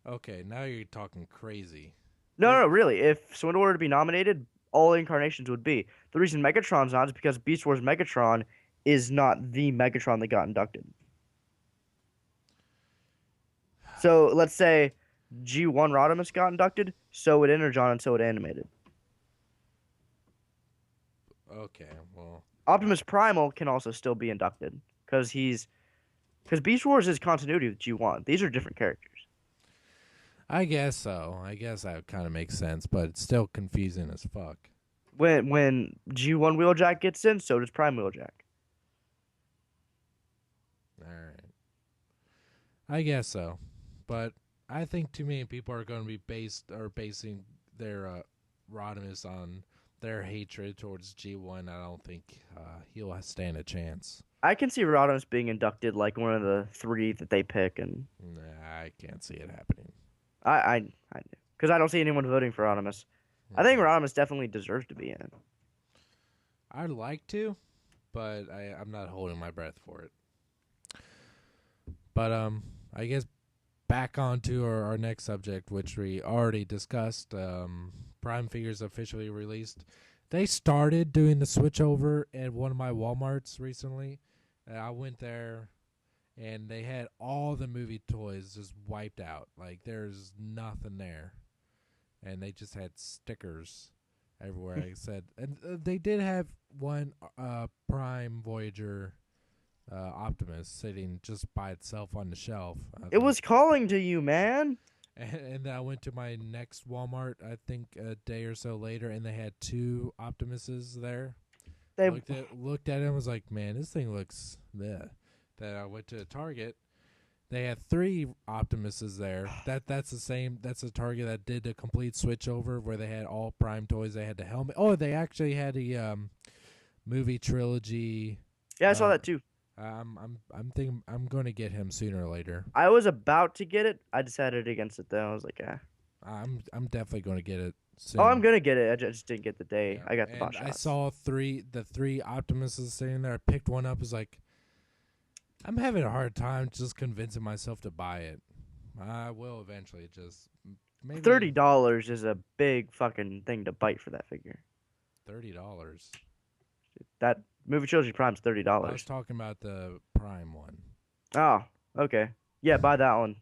okay, now you're talking crazy. No, no, They're no, really. If Swindle were to be nominated, all incarnations would be. The reason Megatron's not is because Beast Wars Megatron is not the Megatron that got inducted. So let's say G1 Rodimus got inducted, so would Energon and so would Animated. okay. Well, Optimus Primal can also still be inducted because Beast Wars is continuity with G1. These are different characters. I guess so. I guess that kind of makes sense, but it's still confusing as fuck. When G1 Wheeljack gets in, so does Prime Wheeljack. All right. I guess so, but I think too many people are going to be basing their Rodimus on their hatred towards G1. I don't think he'll stand a chance. I can see Rodimus being inducted like one of the three that they pick, and Nah, I can't see it happening. I because I don't see anyone voting for Rodimus. I think Rodimus definitely deserves to be in. I'd like to, but I'm not holding my breath for it. But I guess back on to our next subject, which we already discussed. Prime figures officially released. They started doing the switchover at one of my Walmarts recently. I went there, and they had all the movie toys just wiped out. Like there's nothing there, and they just had stickers everywhere. Like I said, and they did have one Prime Voyager Optimus sitting just by itself on the shelf. It was calling to you, man. And then I went to my next Walmart, I think a day or so later, and they had two Optimuses there. They Looked at it and was like, man, this thing looks bleh. Then I went to Target. They had three Optimuses there. That's the same. That's a Target that did the complete switch over where they had all Prime toys. They had the helmet. Oh, they actually had a movie trilogy. yeah, I saw Uh, that too. I'm thinking I'm going to get him sooner or later. I was about to get it. I decided against it though. I was like, ah. I'm definitely going to get it soon. Oh, I'm gonna get it. I just didn't get the day. Yeah. I got the And bot I shots. saw the three Optimuses sitting there. I picked one up. Was like, I'm having a hard time just convincing myself to buy it. I will eventually. Just maybe $30 is a big fucking thing to bite for that figure. $30. That movie trilogy prime's thirty I was dollars. talking about the Prime one. Oh, okay. Yeah, buy that one.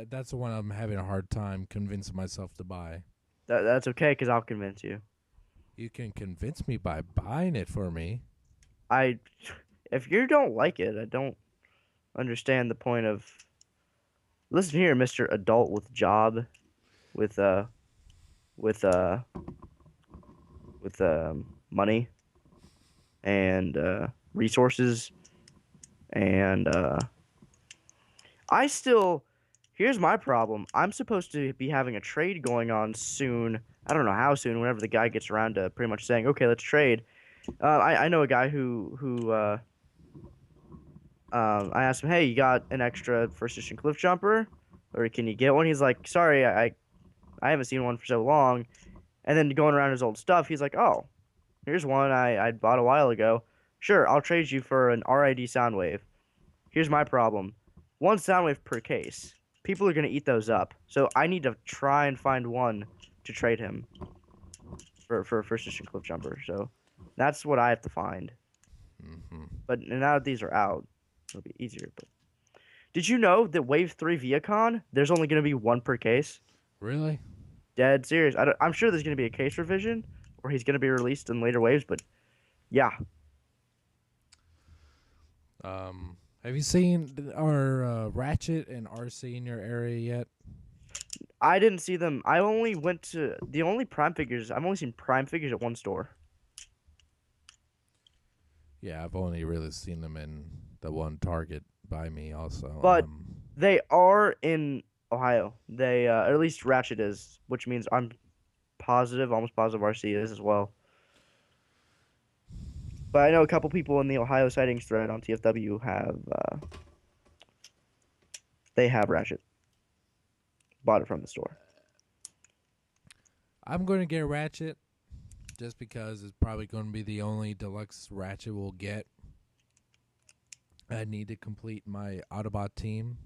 That's the one I'm having a hard time convincing myself to buy. That's okay, cause I'll convince you. You can convince me by buying it for me. I, if you don't like it, I don't understand the point of. Listen here, Mister Adult with job, with with uh, with money and resources and I still. Here's my problem. I'm supposed to be having a trade going on soon. I don't know how soon. Whenever the guy gets around to pretty much saying, "Okay, let's trade." I know a guy who I asked him, "Hey, you got an extra first edition cliff jumper, or can you get one?" He's like, "Sorry, I haven't seen one for so long." And then going around his old stuff, he's like, "Oh, here's one I bought a while ago. Sure, I'll trade you for an RID Soundwave." Here's my problem. One Soundwave per case. People are going to eat those up. So I need to try and find one to trade him for a first edition cliff jumper. So that's what I have to find. Mm-hmm. But now that these are out, it'll be easier. But did you know that Wave 3 Viacon, there's only going to be one per case? Really? Dead serious. I'm sure there's going to be a case revision or he's going to be released in later waves, but yeah. Have you seen our Ratchet and RC in your area yet? I didn't see them. I only went to the only Prime figures. I've only seen Prime figures at one store. Yeah, I've only really seen them in the one Target by me. Also, But they are in Ohio. They or at least Ratchet is, which means I'm positive, almost positive RC is as well. But I know a couple people in the Ohio sightings thread on TFW They have Ratchet. Bought it from the store. I'm going to get Ratchet just because it's probably going to be the only deluxe Ratchet we'll get. I need to complete my Autobot team.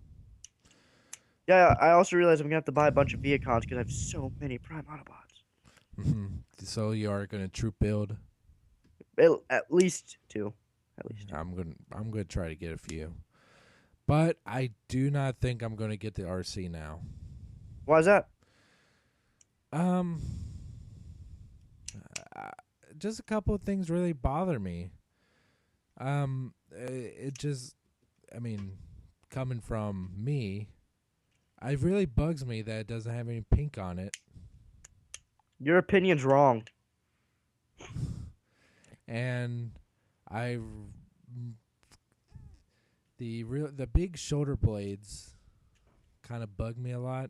Yeah, I also realized I'm gonna have to buy a bunch of Viacons because I have so many Prime Autobots. So you are going to troop build. At least two. At least two. I'm gonna try to get a few, but I do not think I'm going to get the RC now. Why is that? Uh, just a couple of things really bother me. It just, I mean, coming from me, it really bugs me that it doesn't have any pink on it. Your opinion's wrong. And the big shoulder blades kind of bug me a lot.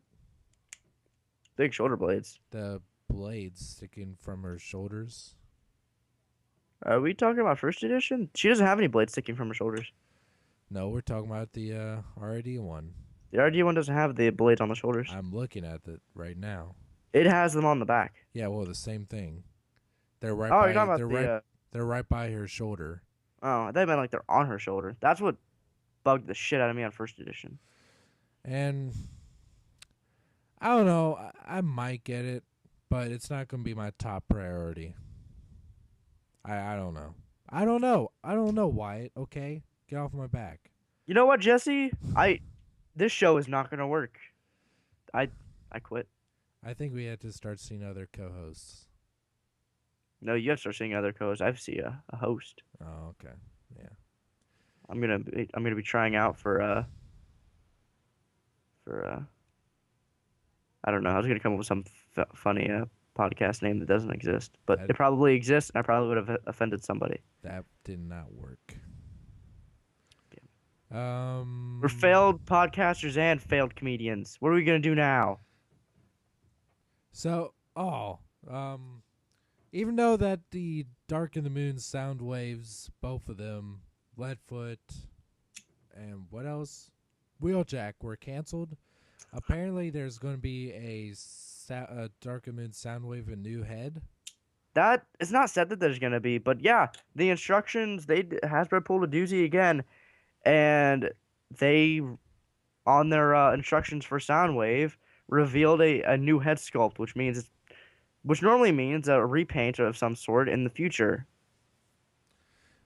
Big shoulder blades. The blades sticking from her shoulders. Are we talking about first edition? She doesn't have any blades sticking from her shoulders. No, we're talking about the RD one. The RD one doesn't have the blades on the shoulders. I'm looking at it right now. It has them on the back. Yeah, well, the same thing. They're right. Oh, by, you're talking about they're the. right. They're right by her shoulder. Oh, they meant like they're on her shoulder. That's what bugged the shit out of me on first edition. And I don't know. I might get it, but it's not going to be my top priority. I don't know. I don't know, Wyatt. Okay, get off my back. You know what, Jesse? This show is not gonna work. I quit. I think we have to start seeing other co-hosts. No, you have to start seeing other co-hosts. I see a host. Oh, okay. Yeah. I'm gonna be trying out for I don't know. I was gonna come up with some funny podcast name that doesn't exist, but it probably exists, and I probably would have offended somebody. That did not work. We're failed podcasters and failed comedians. What are we gonna do now? So, even though that the Dark in the Moon sound waves, both of them, Leadfoot, and what else? Wheeljack were canceled. Apparently, there's going to be a Dark in the Moon Soundwave, a new head. That it's not said that there's gonna be, but yeah, the instructions Hasbro pulled a doozy again, and they on their instructions for Soundwave revealed a new head sculpt, which normally means a repaint of some sort in the future.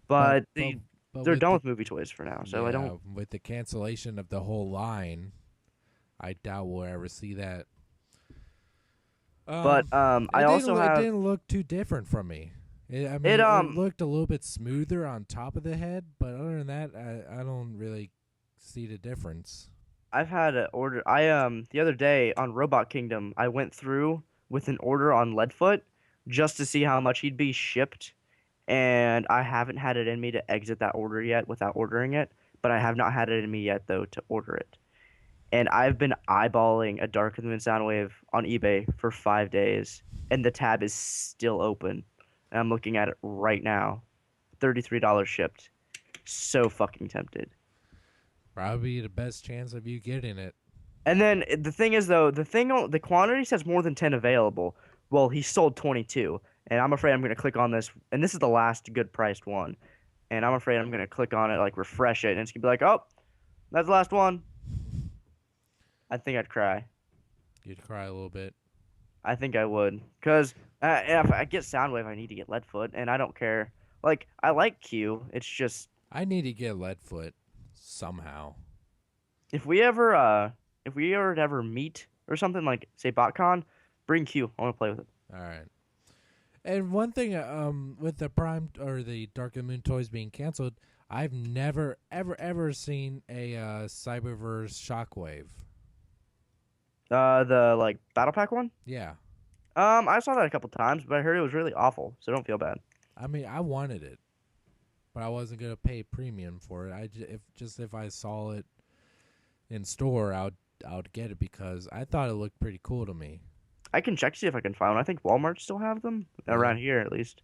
But they're done with movie toys for now, so I don't. With the cancellation of the whole line, I doubt we'll ever see that. But it didn't look too different from me. It looked a little bit smoother on top of the head, but other than that, I don't really see the difference. I've had an order. The other day on Robot Kingdom, I went through with an order on Leadfoot just to see how much he'd be shipped, and I haven't had it in me to exit that order yet without ordering it. But I have not had it in me yet though to order it. And I've been eyeballing a Dark of the Moon Soundwave on eBay for 5 days, and the tab is still open. And I'm looking at it right now. $33 shipped. So fucking tempted. Probably the best chance of you getting it. And then the thing is, though, the quantity says more than 10 available. Well, he sold 22, and I'm afraid I'm going to click on this, and this is the last good priced one. And I'm afraid I'm going to click on it, like refresh it, and it's going to be like, oh, that's the last one. I think I'd cry. You'd cry a little bit. I think I would, because if I get Soundwave, I need to get Leadfoot, and I don't care. Like, I like Q. It's just I need to get Leadfoot somehow. if we ever meet or something like say Botcon, bring Q. I want to play with it. All right. And one thing, with the Prime or the Dark of the Moon toys being canceled, I've never ever seen a Cyberverse Shockwave. The like Battle Pack one. Yeah. I saw that a couple times, but I heard it was really awful, so don't feel bad. I mean, I wanted it, but I wasn't gonna pay premium for it. If I saw it in store, I would get it because I thought it looked pretty cool to me. I can check to see if I can find one. I think Walmart still have them around here at least.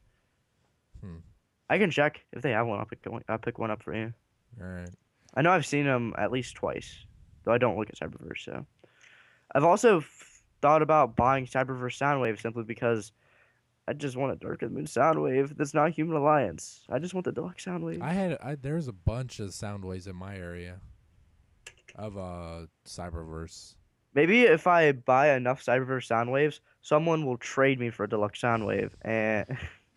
I can check if they have one. I'll pick one up for you. All right. I know I've seen them at least twice. though I don't look at Cyberverse. So I've also thought about buying Cyberverse Soundwave simply because I just want a Dark of the Moon Soundwave that's not Human Alliance. I just want the deluxe Soundwave. There's a bunch of Soundwaves in my area of Cyberverse. Maybe if I buy enough Cyberverse Soundwaves, someone will trade me for a deluxe Soundwave, and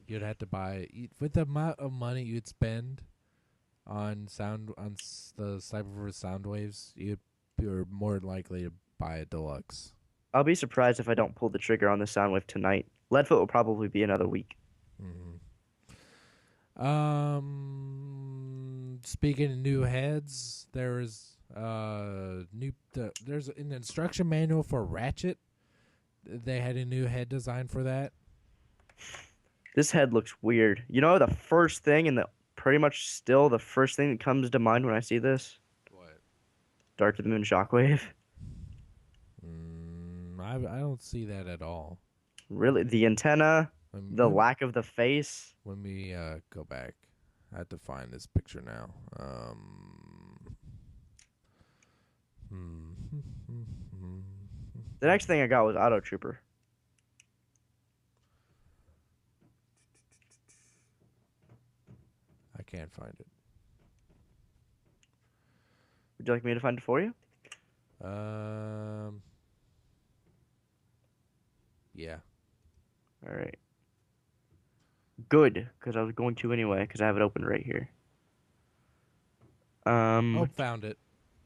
You'd have to buy with the amount of money you'd spend on the Cyberverse Soundwaves. You're more likely to buy a deluxe. I'll be surprised if I don't pull the trigger on this Soundwave tonight. Leadfoot will probably be another week. Speaking of new heads, there's an instruction manual for Ratchet. They had a new head design for that. This head looks weird. You know, the first thing and pretty much still the first thing that comes to mind when I see this? What? Dark of the Moon Shockwave. I don't see that at all. Really? The antenna, the lack of the face. Let me go back. I have to find this picture now. The next thing I got was Auto Trooper. I can't find it. Would you like me to find it for you? Yeah. All right. Good, because I was going to anyway, because I have it open right here. Found it.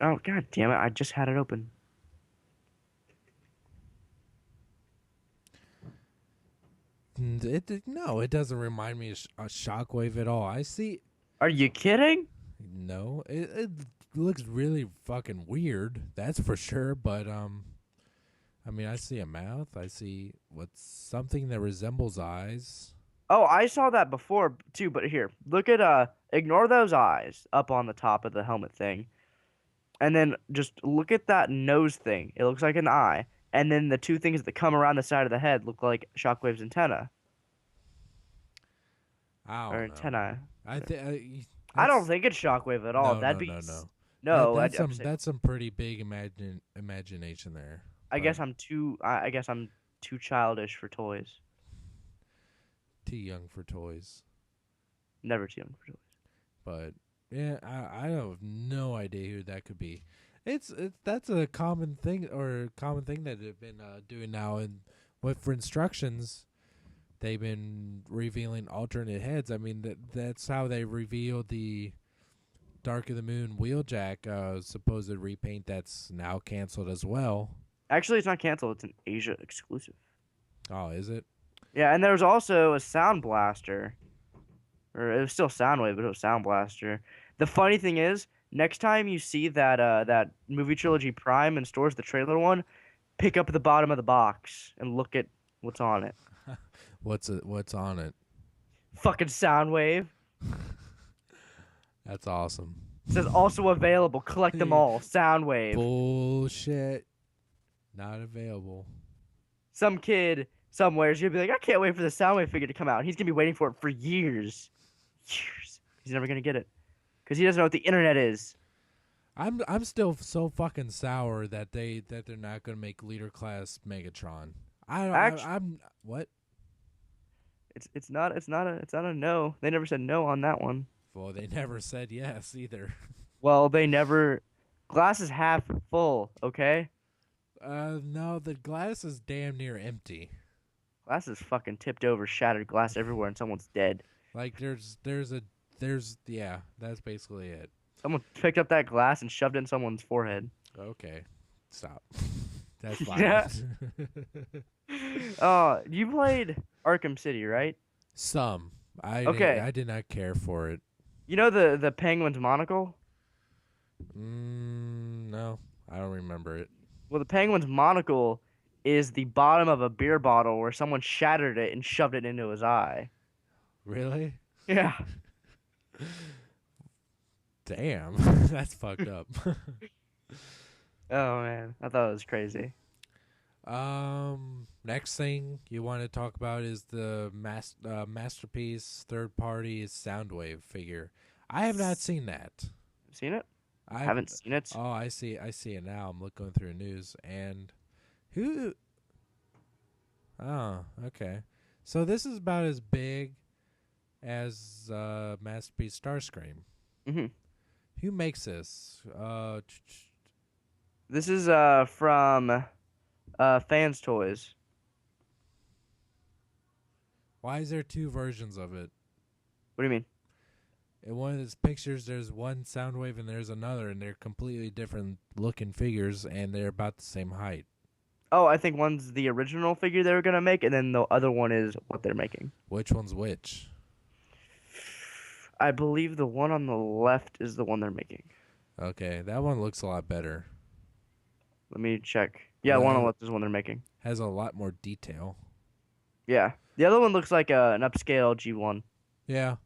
Oh, god damn it. I just had it open. It doesn't remind me of a Shockwave at all. I see. Are you kidding? No, it looks really fucking weird. That's for sure. But I mean, I see a mouth. I see something that resembles eyes. Oh, I saw that before too. But here, look at ignore those eyes up on the top of the helmet thing, and then just look at that nose thing. It looks like an eye, and then the two things that come around the side of the head look like Shockwave's antenna. Or antennae. I don't think it's Shockwave at all. No. That's some pretty big imagination there. I guess I'm too childish for toys. Too young for toys. Never too young for toys. But yeah, I have no idea who that could be. That's a common thing that they've been doing now, and for instructions, they've been revealing alternate heads. I mean that's how they revealed the Dark of the Moon Wheeljack supposed repaint that's now canceled as well. Actually, it's not canceled. It's an Asia exclusive. Oh, is it? Yeah, and there's also a Sound Blaster. Or it was still Soundwave, but it was Sound Blaster. The funny thing is, next time you see that movie trilogy Prime in stores, the trailer one, pick up the bottom of the box and look at what's on it. What's on it? Fucking Soundwave. That's awesome. It says also available. Collect them all. Soundwave. Bullshit. Not available. Some kid somewhere is gonna be like, I can't wait for the Soundwave figure to come out. He's gonna be waiting for it for years. Years. He's never gonna get it because he doesn't know what the internet is. I'm still so fucking sour that they're not gonna make leader class Megatron. I'm what? It's not a no. They never said no on that one. Well, they never said yes either. Well, they never. Glass is half full. Okay. No, the glass is damn near empty. Glass is fucking tipped over, shattered glass everywhere, and someone's dead. Like that's basically it. Someone picked up that glass and shoved it in someone's forehead. Okay, stop. That's fine. Yeah. You played Arkham City, right? Some. I did not care for it. You know the Penguin's monocle? No, I don't remember it. Well, the Penguin's monocle is the bottom of a beer bottle where someone shattered it and shoved it into his eye. Really? Yeah. Damn, that's fucked up. Oh man, I thought it was crazy. Next thing you want to talk about is the masterpiece third-party Soundwave figure. I have not seen that. Seen it? I've Haven't seen it. oh, I see it now. I'm looking through news and who oh, okay. So this is about as big as Masterpiece Starscream. Hmm. Who makes this? This is from Fans Toys. Why is there two versions of it? What do you mean? In one of his pictures, there's one Soundwave and there's another, and they're completely different looking figures, and they're about the same height. Oh, I think one's the original figure they were gonna make, and then the other one is what they're making. Which one's which? I believe the one on the left is the one they're making. Okay, that one looks a lot better. Let me check. Yeah, one on the That left is the one they're making. has a lot more detail. Yeah. The other one looks like an upscale G1, Yeah.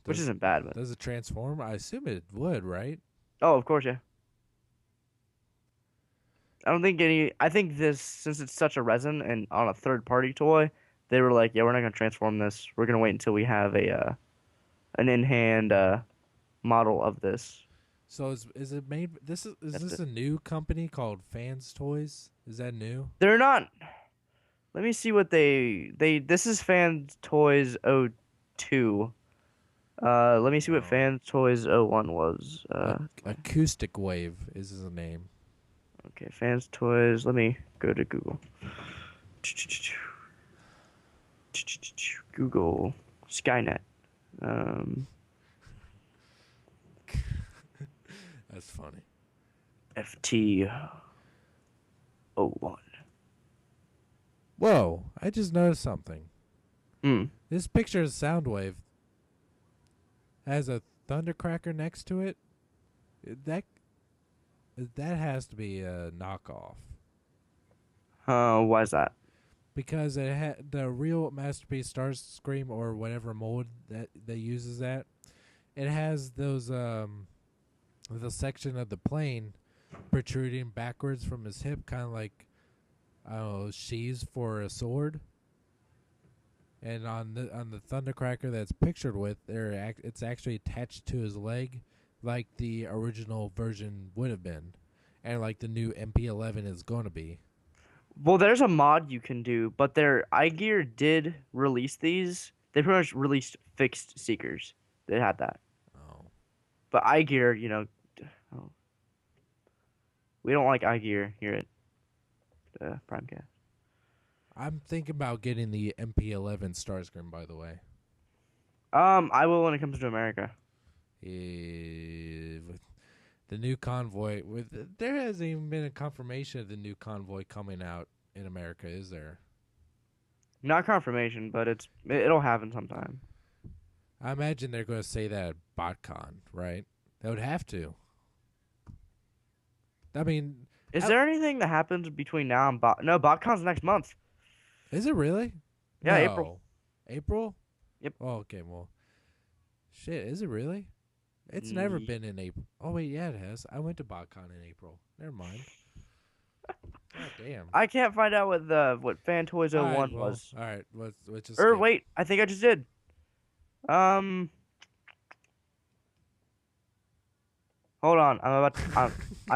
which Does isn't bad, but does it transform? I assume it would, right? oh, of course, yeah. I don't think any. I think this, since it's such a resin and on a third party toy, they were like, yeah, we're not gonna transform this. We're gonna wait until we have a an in hand model of this. So is it made? Is That's this it. a new company called Fans Toys? Is that new? They're not. Let me see what they. This is Fan Toys '02. Let me see what Oh, Fan Toys '01 was. Acoustic Wave is his name. Okay, Fans Toys. Let me go to Google. Google Skynet. Um, That's funny. FT '01. Whoa! I just noticed something. Hmm. This picture of Soundwave has a thundercracker next to it. That that has to be a knockoff Why is that? because it had the real Masterpiece Starscream or whatever mold that they uses that. It has those the section of the plane protruding backwards from his hip, kind of like I don't know sheaths for a sword. And on the thundercracker that's pictured with, it's actually attached to his leg, like the original version would have been, and like the new MP11 is going to be. Well, there's a mod you can do, but their iGear did release these. They pretty much released fixed seekers that had that. Oh, But iGear, oh, we don't like iGear here at Primecast. I'm thinking about getting the MP11 Starscream. By the way, I will when it comes to America. with the new convoy, there hasn't even been a confirmation of the new convoy coming out in America, is there? Not confirmation, but it'll happen sometime. I imagine they're going to say that at Botcon, right? They would have to. I mean, Is how, there anything that happens between now and No, BotCon's next month. is it really? Yeah, April. No. April? Yep. Oh, okay, well. Shit, is it really? It's never been in April. Oh, wait, yeah, it has. I went to BotCon in April. Never mind. God damn. I can't find out what Fan Toys All right, '01 well, was. all right, let's just Or skip. wait, I think I just did. Um, Hold on. I'm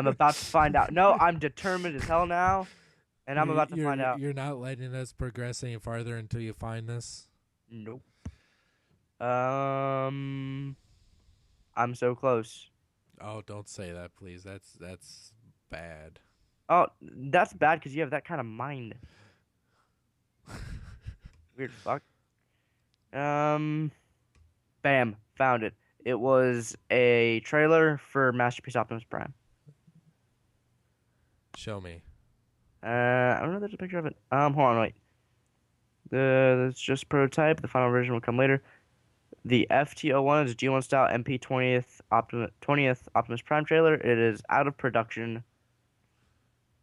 about to find out. No, I'm determined as hell now, and I'm about to find out. You're not letting us progress any farther until you find this? Nope. I'm so close. Oh, don't say that, please. That's bad. Oh, that's bad because you have that kind of mind. Weird fuck. Bam, found it. It was a trailer for Masterpiece Optimus Prime. Show me. I don't know if there's a picture of it. Hold on, wait. That's just prototype. The final version will come later. The FT01 is G1 style MP 20th Optimus Prime trailer. It is out of production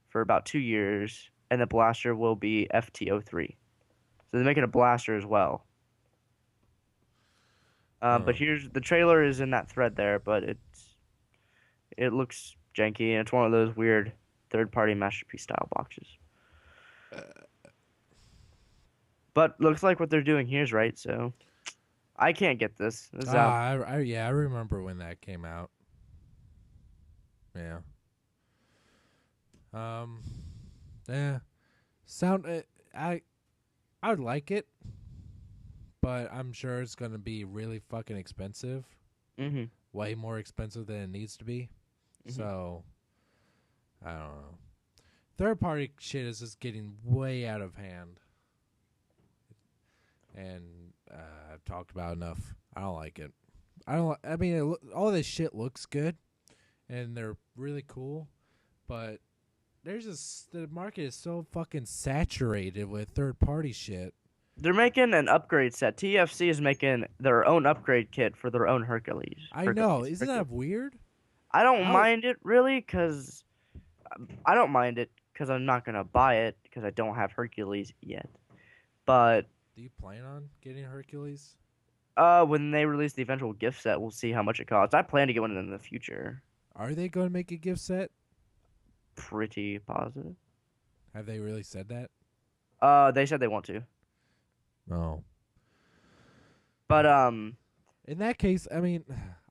for about 2 years, and the blaster will be FT03. So they're making a blaster as well. But Huh. here's the trailer is in that thread there, but it looks janky, and it's one of those weird third-party Masterpiece style boxes. But looks like what they're doing here is right, so I can't get this. This is out. Yeah, I remember when that came out. Yeah. Um. Yeah. Sound. I would like it, but I'm sure it's gonna be really fucking expensive. Mhm. Way more expensive than it needs to be. Mhm. So I don't know. Third party shit is just getting way out of hand, and I've talked about enough. I don't like it. I don't. I mean, all this shit looks good, and they're really cool, but there's just the market is so fucking saturated with third party shit. They're making an upgrade set. TFC is making their own upgrade kit for their own Hercules. I know, Hercules. isn't Hercules. that weird? I don't How mind it really, cause I don't mind it because I'm not gonna buy it because I don't have Hercules yet. But do you plan on getting Hercules? when they release the eventual gift set, we'll see how much it costs. I plan to get one in the future. Are they going to make a gift set? Pretty positive. Have they really said that? They said they want to, No. but In that case, I mean,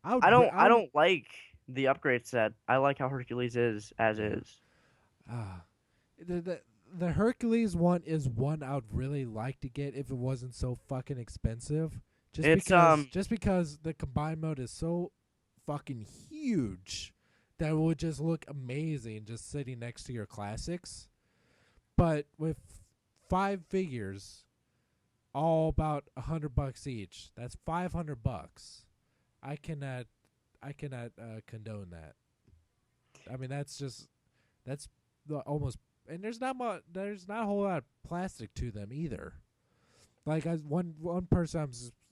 I don't like the upgrade set. I like how Hercules is as yeah. is. Ah, the Hercules one is one I would really like to get if it wasn't so fucking expensive. It's Just because the combined mode is so fucking huge that it would just look amazing just sitting next to your classics. But with 5 figures, all about $100 each. That's $500. I cannot condone that. I mean, that's almost, and there's not a whole lot of plastic to them either. Like one person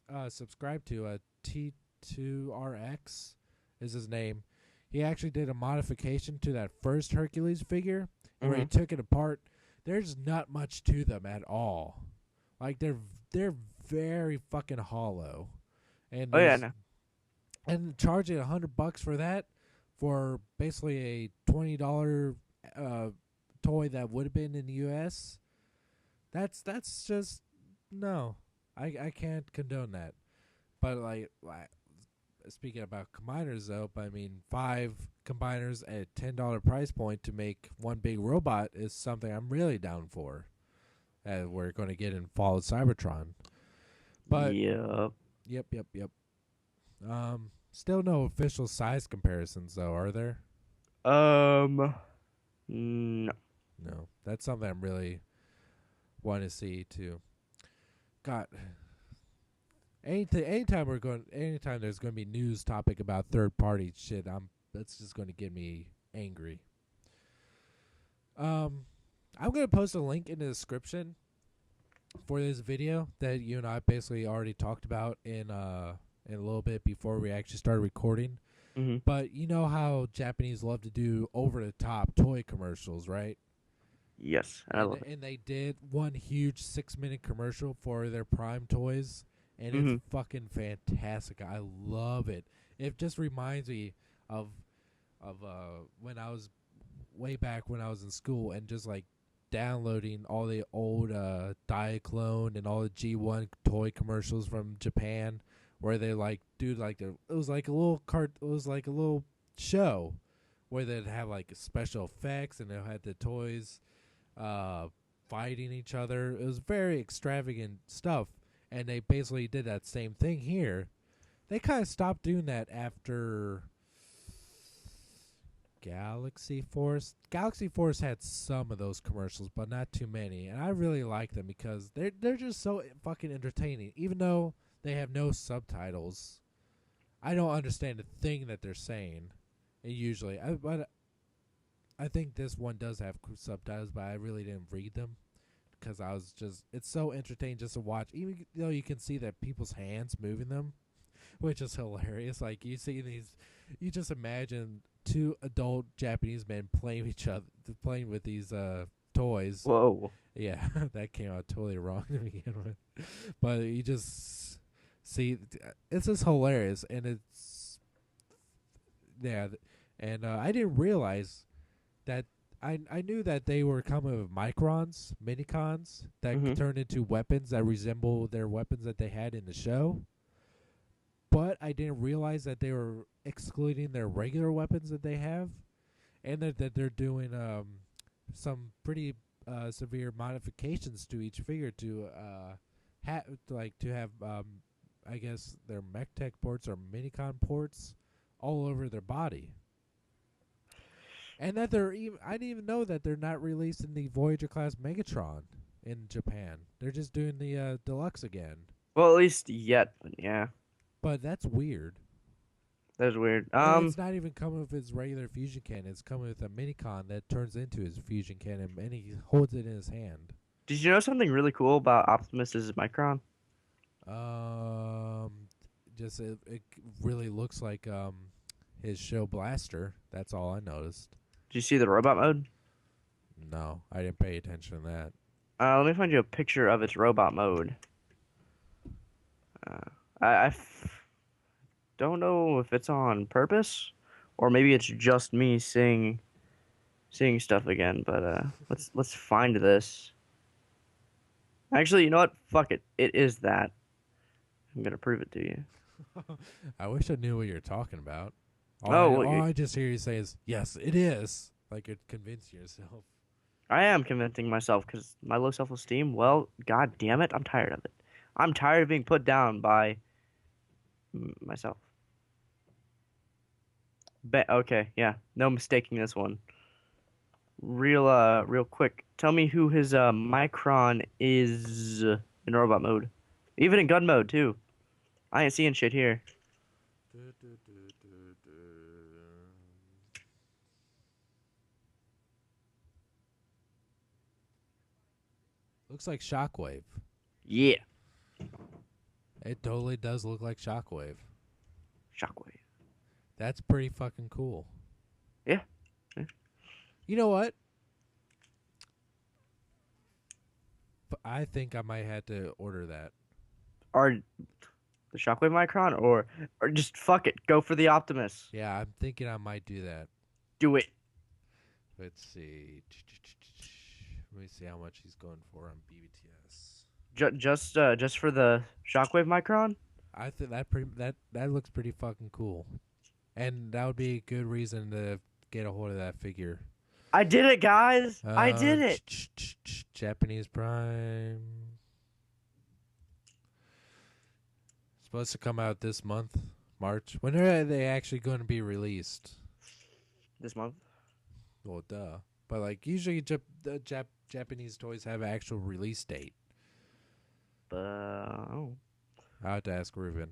I'm subscribed to, T2RX is his name. He actually did a modification to that first Hercules figure, where he took it apart. There's not much to them at all. Like they're very fucking hollow, and Oh yeah, no. and charging $100 for that, for basically a $20 toy that would have been in the U.S. That's just no. I can't condone that. But like speaking about combiners though, but I mean 5 combiners at $10 price point to make one big robot is something I'm really down for. We're going to get in Fall of Cybertron. But Yep. yep. Still no official size comparisons though, are there? No. No. That's something I'm really want to see too. God, anytime there's going to be news topic about third party shit, that's just going to get me angry. I'm going to post a link in the description for this video that you and I basically already talked about in a little bit before we actually started recording. Mhm. But you know how Japanese love to do over the top toy commercials, right? Yes, and I love it. And they did one huge 6-minute commercial for their Prime toys, and it's Mhm. fucking fantastic. I love it. It just reminds me of when I was way back when I was in school and just like downloading all the old Diaclone and all the G1 toy commercials from Japan, where they like do like it was like a little it was like a little show where they'd have like special effects and they had the toys fighting each other. It was very extravagant stuff, and they basically did that same thing here. They kind of stopped doing that after Galaxy Force. Galaxy Force had some of those commercials, but not too many, and I really like them because they're just so fucking entertaining. Even though they have no subtitles, I don't understand a thing that they're saying. Usually, but I think this one does have subtitles, but I really didn't read them because I was it's so entertaining just to watch. Even though you can see that people's hands moving them, which is hilarious. Like you see you just imagine 2 adult Japanese men playing with these toys. Whoa. Yeah, that came out totally wrong to begin with. But you just see, it's just hilarious, and it's and I didn't realize that I knew that they were coming with Microns, minicons that turn into weapons that resemble their weapons that they had in the show. But I didn't realize that they were excluding their regular weapons that they have. and that they're doing some pretty severe modifications to each figure to to have I guess their mech tech ports or minicon ports all over their body. And that they're even I didn't even know that they're not releasing the Voyager class Megatron in Japan. They're just doing the deluxe again. Well, at least yet, but yeah, But that's weird. that's weird. And it's not even coming with his regular fusion cannon. It's coming with a minicon that turns into his fusion cannon, and he holds it in his hand. Did you know something really cool about Optimus's Micron? Um, just it really looks like his show blaster. That's all I noticed. Did you see the robot mode? No, I didn't pay attention to that. Let me find you a picture of its robot mode. Don't know if it's on purpose, or maybe it's just me seeing stuff again. But let's find this. Actually, you know what? Fuck it. It is that. I'm gonna prove it to you. I wish I knew what you're talking about. Well, All I just hear you say is, yes, it is. Like you're convincing yourself. I am convincing myself because my low self-esteem. Well, god damn it, I'm tired of it. I'm tired of being put down by myself. Okay, yeah, no mistaking this one. Real quick. Tell me who his Micron is in robot mode, even in gun mode too. I ain't seeing shit here. Looks like Shockwave. Yeah, It totally does look like Shockwave. Shockwave. That's pretty fucking cool. Yeah. Yeah. You know what? I think I might have to order that. Or the Shockwave Micron, or just fuck it, go for the Optimus. Yeah, I'm thinking I might do that. Do it. Let's see. Let me see how much he's going for on BBTS. Just for the Shockwave Micron. I think that looks pretty fucking cool, and that would be a good reason to get a hold of that figure. I did it, guys. I did it. Japanese Prime. Supposed to come out this month, March. When are they actually going to be released? This month. Well, duh. But like usually, Japanese toys have an actual release date. Oh. I have to ask Ruben,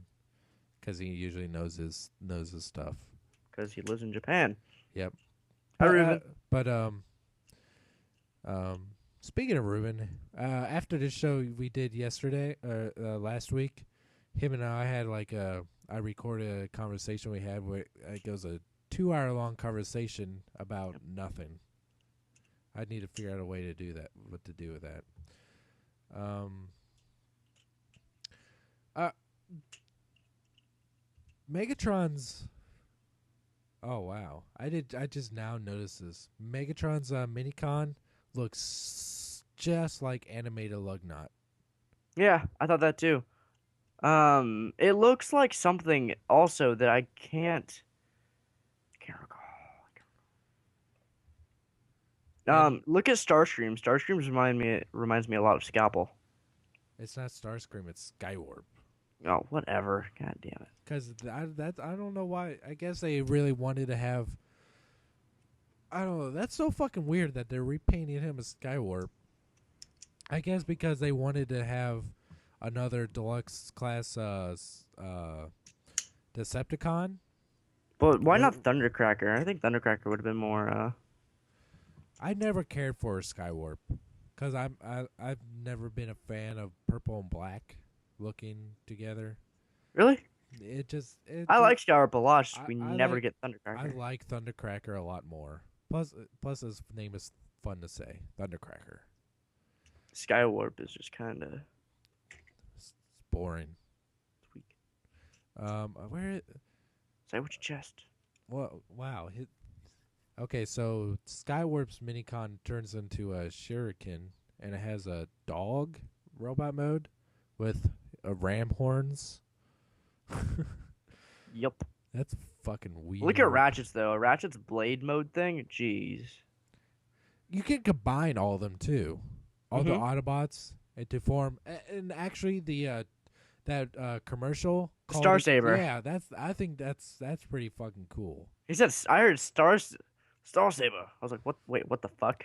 because he usually knows his stuff. Because he lives in Japan. Yep. Hi, Ruben. Speaking of Ruben, after the show we did yesterday, last week, him and I had I recorded a conversation we had where it goes a 2-hour long conversation about nothing. I need to figure out a way to do that. What to do with that? Megatron's. Oh wow! I just now noticed this. Megatron's minicon looks just like animated Lugnut. Yeah, I thought that too. It looks like something also that I can't recall. Look at Starscream. Starscream reminds me a lot of Scalpel. It's not Starscream. It's Skywarp. Oh, whatever. God damn it. Because I don't know why. I guess they really wanted to have. I don't know. That's so fucking weird that they're repainting him as Skywarp. I guess because they wanted to have another deluxe class Decepticon. But why not Thundercracker? I think Thundercracker would have been more. I never cared for Skywarp because I've never been a fan of purple and black looking together. Really? I like Skywarp a lot. We never get Thundercracker. I like Thundercracker a lot more. Plus his name is fun to say, Thundercracker. Skywarp is just kind of boring. It's weak. Where? Say with your chest. Well, wow. Okay, so Skywarp's minicon turns into a shuriken, and it has a dog robot mode with ram horns. Yup. That's fucking Look at weird. Ratchet's though. Ratchet's blade mode thing. Jeez. You can combine all of them too, all the Mm-hmm. Autobots, and to form. And actually, the that commercial called Star it. Saber. Yeah, I think that's pretty fucking cool. He said, "I heard Star Saber." I was like, "What? Wait, what the fuck?"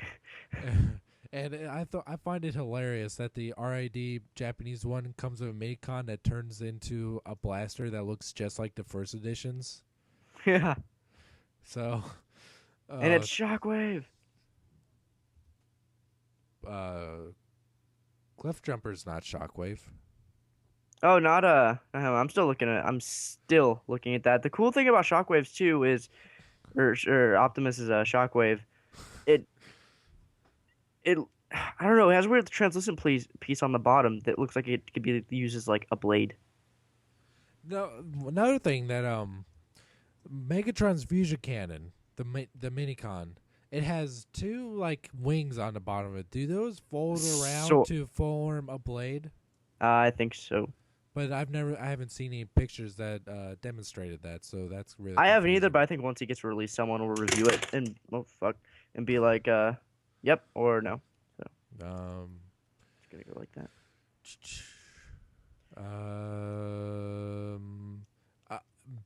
And I find it hilarious that the RID Japanese one comes with a Mini-Con that turns into a blaster that looks just like the first editions. Yeah, So, and uh, it's Shockwave. uh, Cliff Jumper's not Shockwave. Oh, not I'm still looking at. I'm still looking at that. The cool thing about Shockwaves too is, or Optimus is a Shockwave. It it I don't know. It has a weird translucent piece on the bottom that looks like it could be used as like a blade. No, another thing that Megatron's fusion cannon, the Minicon, it has two like wings on the bottom of it. Do those fold around So to form a blade? I think so. But I haven't seen any pictures that demonstrated that, so that's really I haven't either, confusing. but I think once he gets released, someone will review it and oh fuck, and be like, yep or no. So Um, it's gonna go like that. um, uh,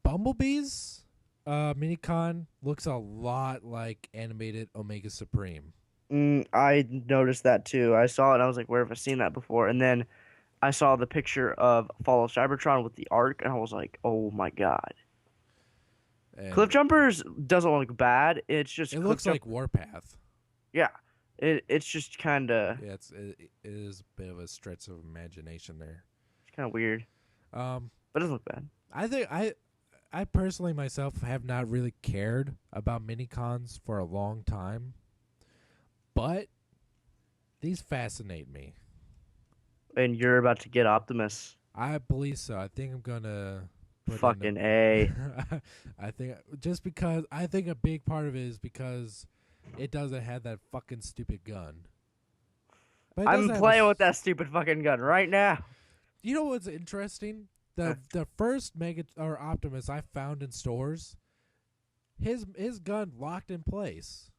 Bumblebee's Minicon looks a lot like animated Omega Supreme. I noticed that too. I saw it and I was like, where have I seen that before? And then I saw the picture of Fall of Cybertron with the arc, and I was like, oh my god. Cliff And Jumpers doesn't look bad. It's just it Cliff looks Jump. like Warpath. Yeah, it's just kind of Yeah, it is a bit of a stretch of imagination there. it's kind of weird, Um, but it doesn't look bad. I think I personally myself have not really cared about minicons for a long time, but these fascinate me. And you're about to get Optimus. I believe so. I think I'm gonna put in Fucking A. a. I think just because I think a big part of it is because it doesn't have that fucking stupid gun. But it does I'm have playing with that stupid fucking gun right now. You know what's interesting? Huh. The first Mega or Optimus I found in stores, his gun locked in place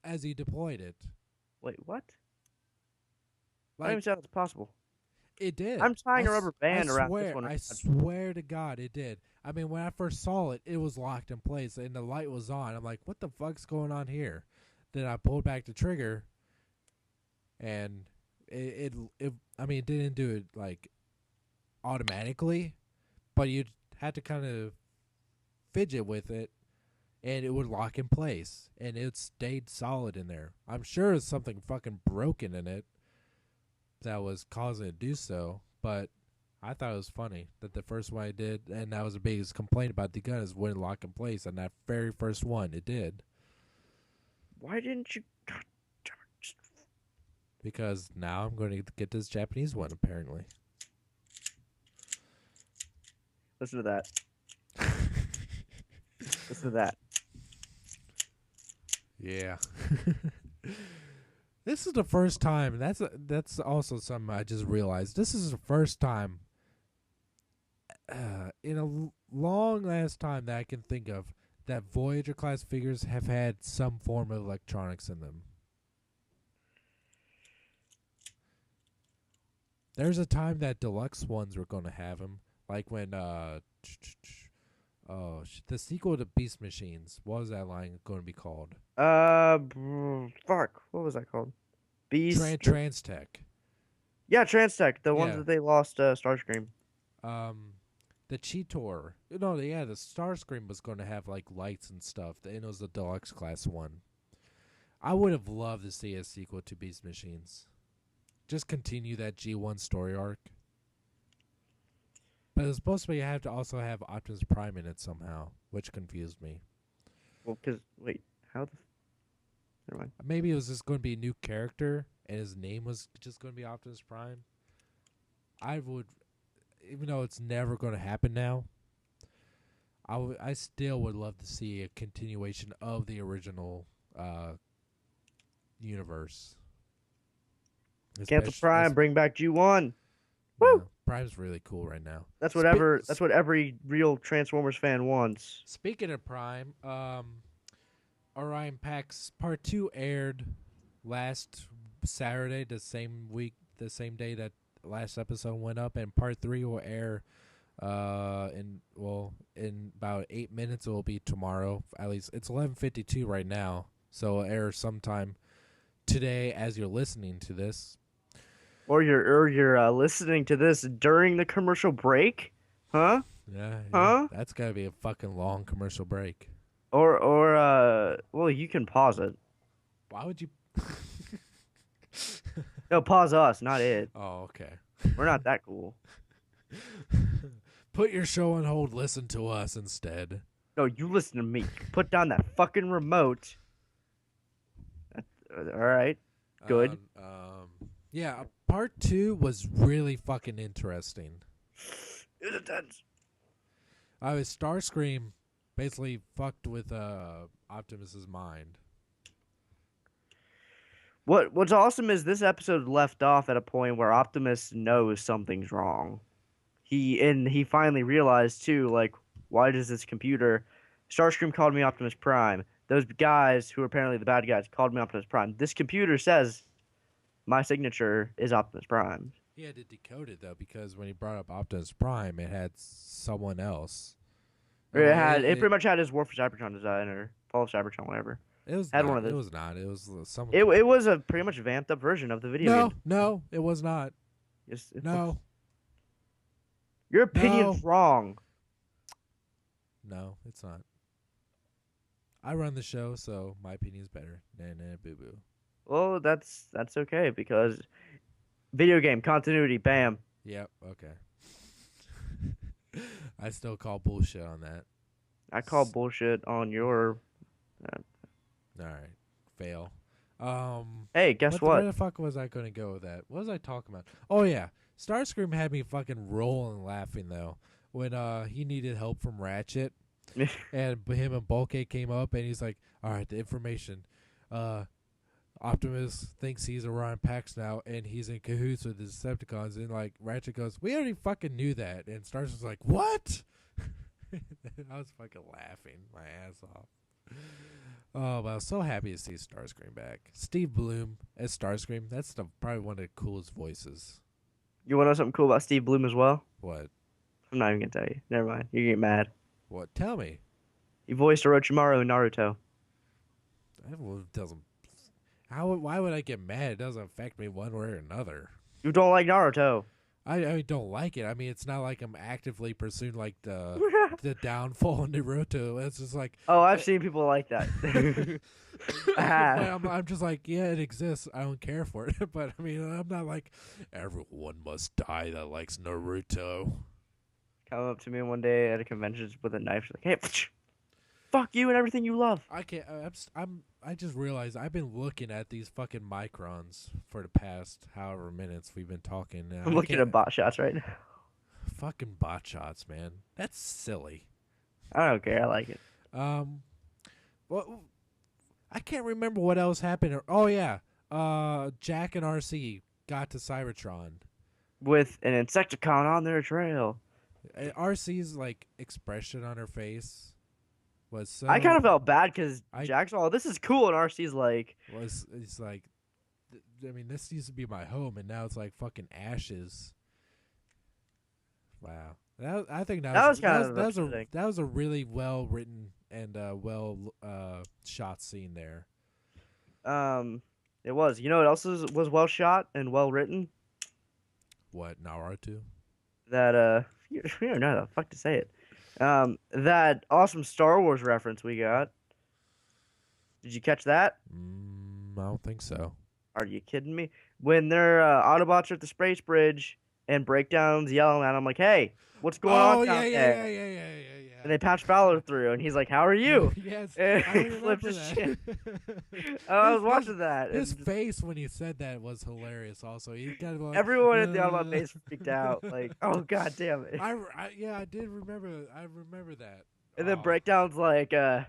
as he deployed it. Wait, what? I don't Like even see how that's possible. it did. I'm tying a rubber band around this one. I swear to God, it did. I mean, when I first saw it, it was locked in place and the light was on. I'm like, what the fuck's going on here? Then I pulled back the trigger, and it I mean, it didn't do it like automatically, but you had to kind of fidget with it, and it would lock in place, and it stayed solid in there. I'm sure it's something fucking broken in it that was causing it to do so, but I thought it was funny that the first one I did, and that was the biggest complaint about the gun, is wouldn't lock in place, and that very first one it did, Why didn't you? God damn it. Just because now I'm going to get this Japanese one apparently. listen to that. Listen to that. Yeah. This is the first time. That's also something I just realized. This is the first time in a long last time that I can think of that Voyager class figures have had some form of electronics in them. There's a time that deluxe ones were going to have them, like when the sequel to Beast Machines. What was that line going to be called? Fuck. What was that called? Beast. Transtech. Yeah, Transtech, the ones Yeah. that they lost Starscream. The Cheetor. No, yeah, the Starscream was going to have like lights and stuff. And it was the deluxe class one. I would have loved to see a sequel to Beast Machines. Just continue that G1 story arc. But it's supposed to be have to also have Optimus Prime in it somehow, which confused me. Well, because wait, how the? Never mind. Maybe it was just going to be a new character, and his name was just going to be Optimus Prime. I would, even though it's never going to happen now, I still would love to see a continuation of the original universe. Cancel Prime, bring back G1. Yeah, Woo! Prime's really cool right now. That's what every real Transformers fan wants. Speaking of Prime, Orion Pax Part 2 aired last Saturday, the same day that last episode went up, and Part 3 will air in about 8 minutes. It will be tomorrow. At least it's 11:52 right now, so it'll air sometime today as you're listening to this. Or you're listening to this during the commercial break, huh? Yeah, Huh? that's gotta be a fucking long commercial break. Well, you can pause it. Why would you? No, pause us, not it. Oh, okay. We're not that cool. Put your show on hold. Listen to us instead. No, you listen to me. Put down that fucking remote. All right. Good. Yeah, Part 2 was really fucking interesting. It's intense. Starscream basically fucked with Optimus's mind. What's awesome is this episode left off at a point where Optimus knows something's wrong. He finally realized too, like, why does this computer Starscream called me Optimus Prime. Those guys who are apparently the bad guys called me Optimus Prime. This computer says my signature is Optimus Prime. He had to decode it though, because when he brought up Optimus Prime, it had someone else. It pretty much had his War for Cybertron design or Fall of Cybertron, whatever. It was had not, one of those. It was not. It was someone. It was a pretty much vamped up version of the video game. No, it was not. No. Your opinion's wrong. No, it's not. I run the show, so my opinion's better. Nah, boo boo. Well, that's okay because video game continuity, bam. Yep. Okay. I still call bullshit on that. I call bullshit on your. All right, fail. Hey, guess what? Where the fuck was I going to go with that? What was I talking about? Oh yeah, Starscream had me fucking rolling laughing though when he needed help from Ratchet, and him and Bulkhead came up, and he's like, "All right, the information. Optimus thinks he's Orion Pax now, and he's in cahoots with the Decepticons." And like Ratchet goes, "We already fucking knew that." And Starscream's like, "What?" I was fucking laughing my ass off. Oh, but I was so happy to see Starscream back. Steve Bloom as Starscream. That's probably one of the coolest voices. You want to know something cool about Steve Bloom as well? What? I'm not even gonna tell you. Never mind. You get mad. What? Tell me. He voiced Orochimaru in Naruto. That doesn't. Why would I get mad? It doesn't affect me one way or another. You don't like Naruto. I don't like it. I mean, it's not like I'm actively pursuing like the downfall of Naruto. It's just like, oh, I've seen people like that. I have. I'm just like, yeah, it exists. I don't care for it. But I mean, I'm not like everyone must die that likes Naruto. Come up to me one day at a convention with a knife, like, hey, fuck you and everything you love. I can't. I just realized I've been looking at these fucking Microns for the past however minutes we've been talking. I'm looking at bot shots right now. Fucking bot shots, man. That's silly. I don't care. I like it. Well, I can't remember what else happened. Oh yeah, Jack and RC got to Cybertron with an Insecticon on their trail. RC's like expression on her face was so. I kind of felt bad because Jack's all, "This is cool," and RC's like, it's like, I mean, this used to be my home, and now it's like fucking ashes. Wow, I think that was a really well written and well shot scene there. It was. You know what else was well shot and well written? What, Naruto? That you don't know how the fuck to say it. That awesome Star Wars reference we got. Did you catch that? I don't think so. Are you kidding me? When their Autobots are at the space bridge and Breakdown's yelling at him like, "Hey, what's going on down there?" Yeah. And they patch Fowler through, and he's like, "How are you?" Yes, and I remember that. I was watching that. His face when he said that was hilarious. Also, he kind of like, everyone at the Autobot base freaked out, like, "Oh god damn it!" I did remember. I remember that. And then Breakdown's like, I'm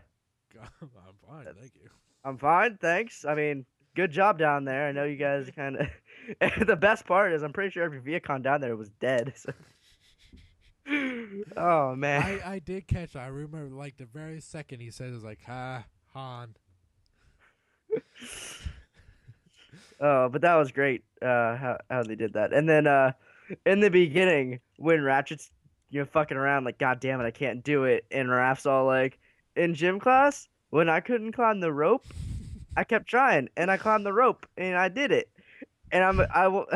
fine, thank you. I'm fine, thanks. I mean, good job down there. I know you guys kind of And the best part is I'm pretty sure every Viacon down there was dead. So. Oh man. I did catch. I remember like the very second he said it was like, "Ha, Han." But that was great. How they did that, and then in the beginning when Ratchet's fucking around like, God damn it, I can't do it, and Raph's all like, in gym class when I couldn't climb the rope, I kept trying, and I climbed the rope, and I did it, and I will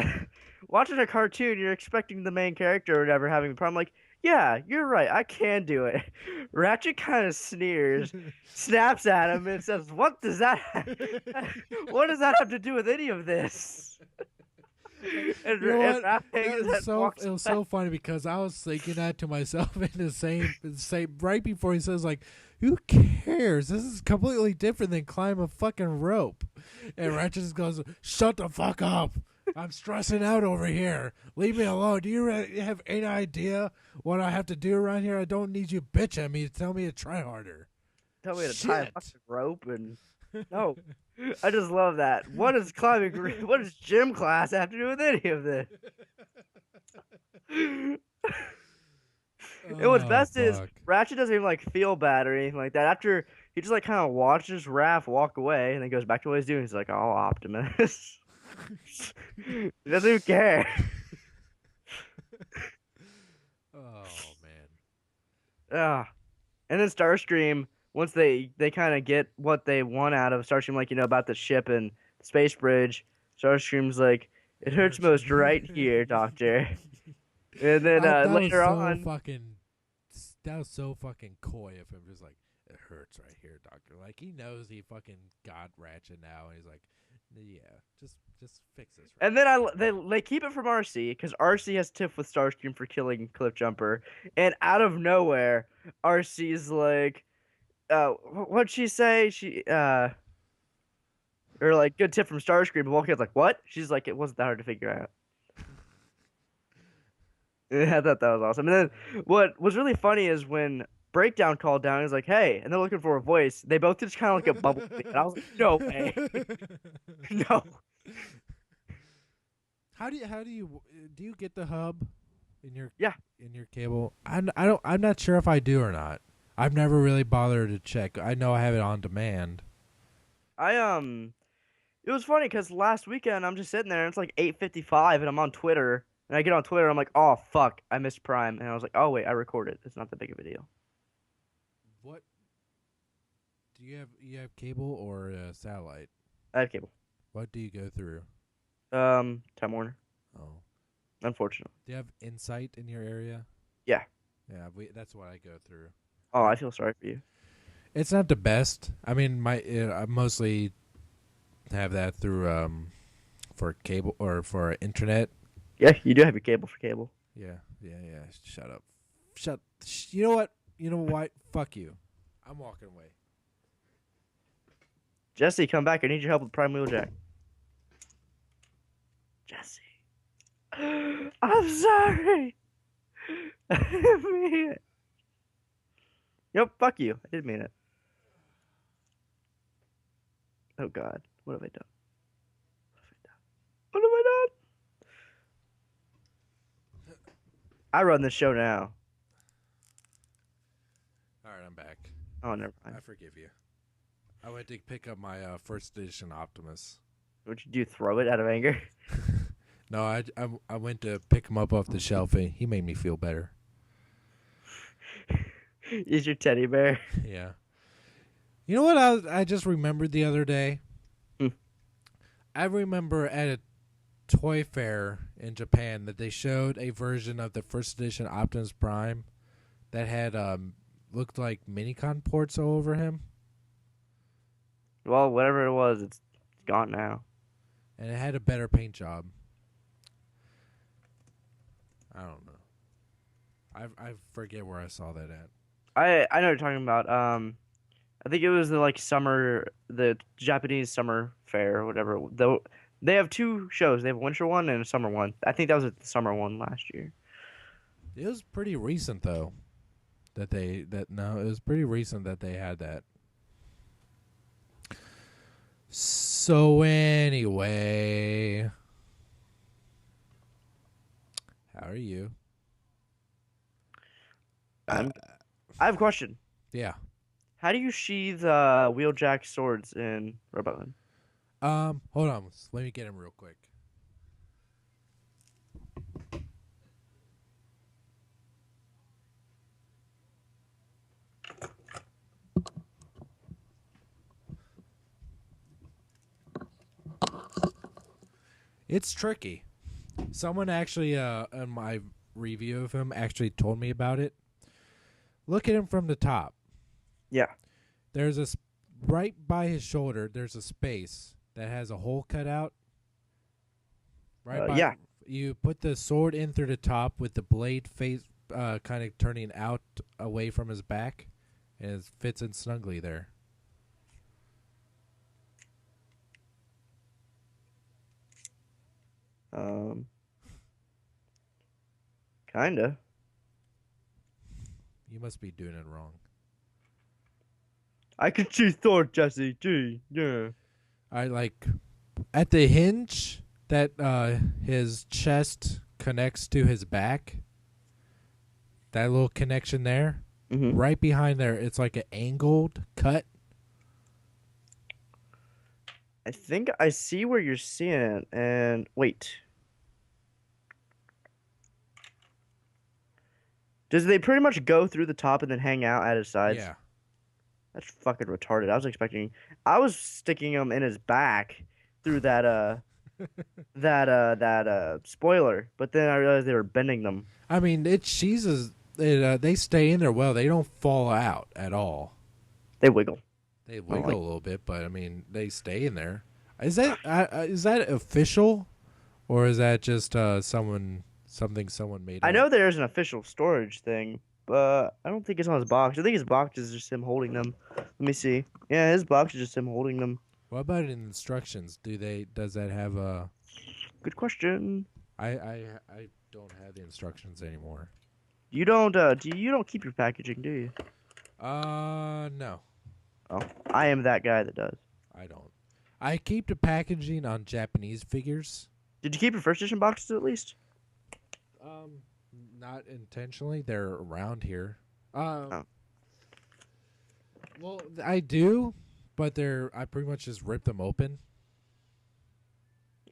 watching a cartoon, you're expecting the main character or whatever having a problem. Like, yeah, you're right, I can do it. Ratchet kind of sneers, snaps at him, and says, "What does that? What does that have to do with any of this?" And, You know and what? Raph hangs That his was head, and so walks it was away. so funny because I was thinking that to myself in the same right before he says like, "Who cares? This is completely different than climb a fucking rope." And Ratchet just goes, "Shut the fuck up! I'm stressing out over here. Leave me alone. Do you have any idea what I have to do around here? I don't need you bitch at me to tell me to try harder." Tell me to tie a Shit. fucking rope and no. I just love that. What does climbing? What does gym class have to do with any of this? And what's Oh best is fuck. Ratchet doesn't even like feel bad or anything like that. After he just like kind of watches Raph walk away and then goes back to what he's doing. He's like, "Oh, Optimus." He doesn't even care. Oh man. Ah. And then Starscream, once they kind of get what they want out of Starscream, like about the ship and the space bridge, Starscream's like, "It It hurts hurts. most right here, Doctor." And then That was later so on, fucking. That was so fucking coy of him. Just like, it hurts right here, doctor. Like he knows he fucking got Ratchet now, and he's like, yeah, just fix this right and then they keep it from RC because RC has tiff with Starscream for killing Cliffjumper, and out of nowhere, RC's like, what'd she say? Or like good tip from Starscream. And Bulkhead's like, what? She's like, it wasn't that hard to figure out. Yeah, I thought that was awesome. And then what was really funny is when Breakdown called down, he's like, "Hey," and they're looking for a voice. They both just kind of like a bubble, and I was like, "No way, no." How do you get the hub in your Yeah, cable? I'm not sure if I do or not. I've never really bothered to check. I know I have it on demand. I. It was funny because last weekend I'm just sitting there and it's like 8:55 and I'm on Twitter and I get on Twitter I'm like, "Oh fuck, I missed Prime," and I was like, "Oh wait, I recorded. It's not that big of a deal." What do you have cable or satellite? I have cable. What do you go through? Time Warner. Oh, Unfortunately. do you have Insight in your area? Yeah. Yeah, that's what I go through. Oh, I I feel sorry for you. It's not the best. I mean, I mostly have that through for cable or for internet. Yeah, you do have your cable for cable. Yeah, yeah, yeah. Shut up. You know what? You know what? Fuck you. I'm walking away. Jesse, come back. I need your help with Prime Wheeljack. Jesse. I'm sorry. I didn't mean it. Yep, fuck you. I didn't mean it. Oh god. What have I done? What have I done? I run this show now. All right, I'm back. Oh, never I mind. forgive you. I went to pick up my first edition Optimus. What'd you do? Throw it out of anger? No, I went to pick him up off the shelf, and he made me feel better. Is your teddy bear? Yeah. You know what I just remembered the other day? Hmm. I remember at a toy fair in Japan that they showed a version of the first edition Optimus Prime that had looked like Minicon ports all over him, Well, whatever it was, it's gone now. and it had a better paint job. I don't know. I forget where I saw that at. I know what you're talking about. I think it was the the Japanese summer fair or whatever. Though they have two shows. They have a winter one and a summer one. I think that was at the summer one last year. It was pretty recent though no, it was pretty recent that they had that. So anyway, are you? I have a question. Yeah. How do you sheathe wheeljack swords in Rebellion? Hold on. Let me get him real quick. It's tricky. Someone actually, in my review of him, actually told me about it. Look at him from the top. Yeah. There's right by his shoulder. There's a space that has a hole cut out. Right by. Yeah. You put the sword in through the top with the blade face, kind of turning out away from his back, and it fits in snugly there. Kinda. You must be doing it wrong. I can see sword, Jesse. Gee, yeah. I like at the hinge that his chest connects to his back. That little connection there, right behind there, it's like an angled cut. I think I see where you're seeing it. And wait. Does they pretty much go through the top and then hang out at his sides? Yeah. That's fucking retarded. I was sticking them in his back through that spoiler, but then I realized they were bending them. I mean, it cheeses. They stay in there well. They don't fall out at all. They wiggle. They wiggle a little bit, but I mean, they stay in there. Is that official, or is that just something someone made I up? know there's an official storage thing, but I don't think it's on his box. I think his box is just him holding them. Let me see. Yeah, his box is just him holding them. What about in instructions? Does that have a? Good question. I don't have the instructions anymore. You don't keep your packaging, do you? No. Oh, I am that guy that does. I don't. I keep the packaging on Japanese figures. Did you keep your first edition boxes at least? Not intentionally. They're around here. Oh. Well, I do, but I pretty much just rip them open.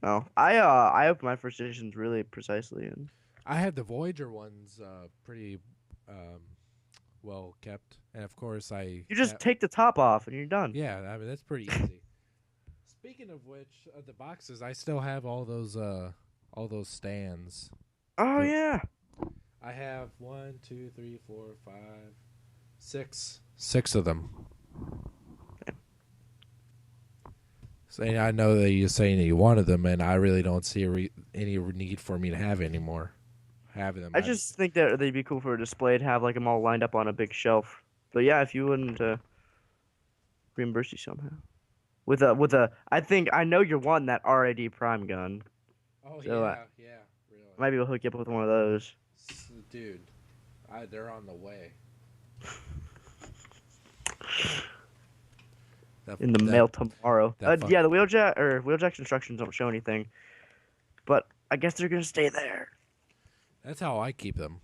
Oh, I opened my first editions really precisely, and I have the Voyager ones pretty well kept, and of course you just take the top off and you're done. Yeah, I mean that's pretty easy. Speaking of which, the boxes, I still have all those stands. Oh yeah. I have 1, 2, 3, 4, 5, 6 of them. So I know that you're saying that you wanted them, and I really don't see any need for me to have anymore. Having them. I just think that they'd be cool for a display to have like them all lined up on a big shelf. But yeah, if you wouldn't reimburse you somehow with a, I think I know you're one that RAD Prime gun. Oh so, yeah, really. Maybe we'll hook you up with one of those. Dude, they're on the way. In the mail tomorrow. Yeah, the wheeljack instructions don't show anything, but I guess they're gonna stay there. That's how I keep them.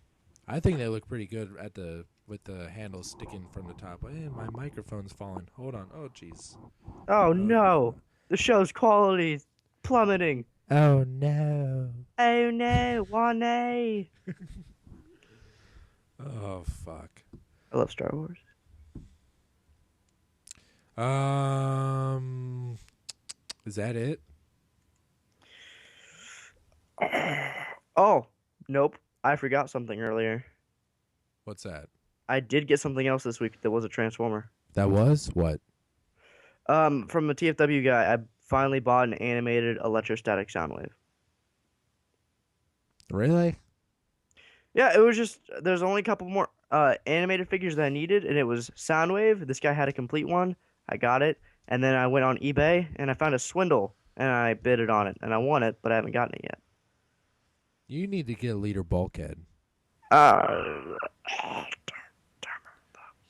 I think they look pretty good with the handles sticking from the top. Hey, my microphone's falling. Hold on. Oh, jeez. Oh no, the show's quality is plummeting. Oh no. Oh no, Wane. Oh fuck. I love Star Wars. Is that it? Oh, nope. I forgot something earlier. What's that? I did get something else this week that was a Transformer. That was what? From a TFW guy, I finally bought an animated electrostatic soundwave. Really? Yeah, it was just there's only a couple more animated figures that I needed, and it was Soundwave. This guy had a complete one. I got it, and then I went on eBay and I found a swindle, and I bid it on it, and I won it, but I haven't gotten it yet. You need to get a liter bulkhead.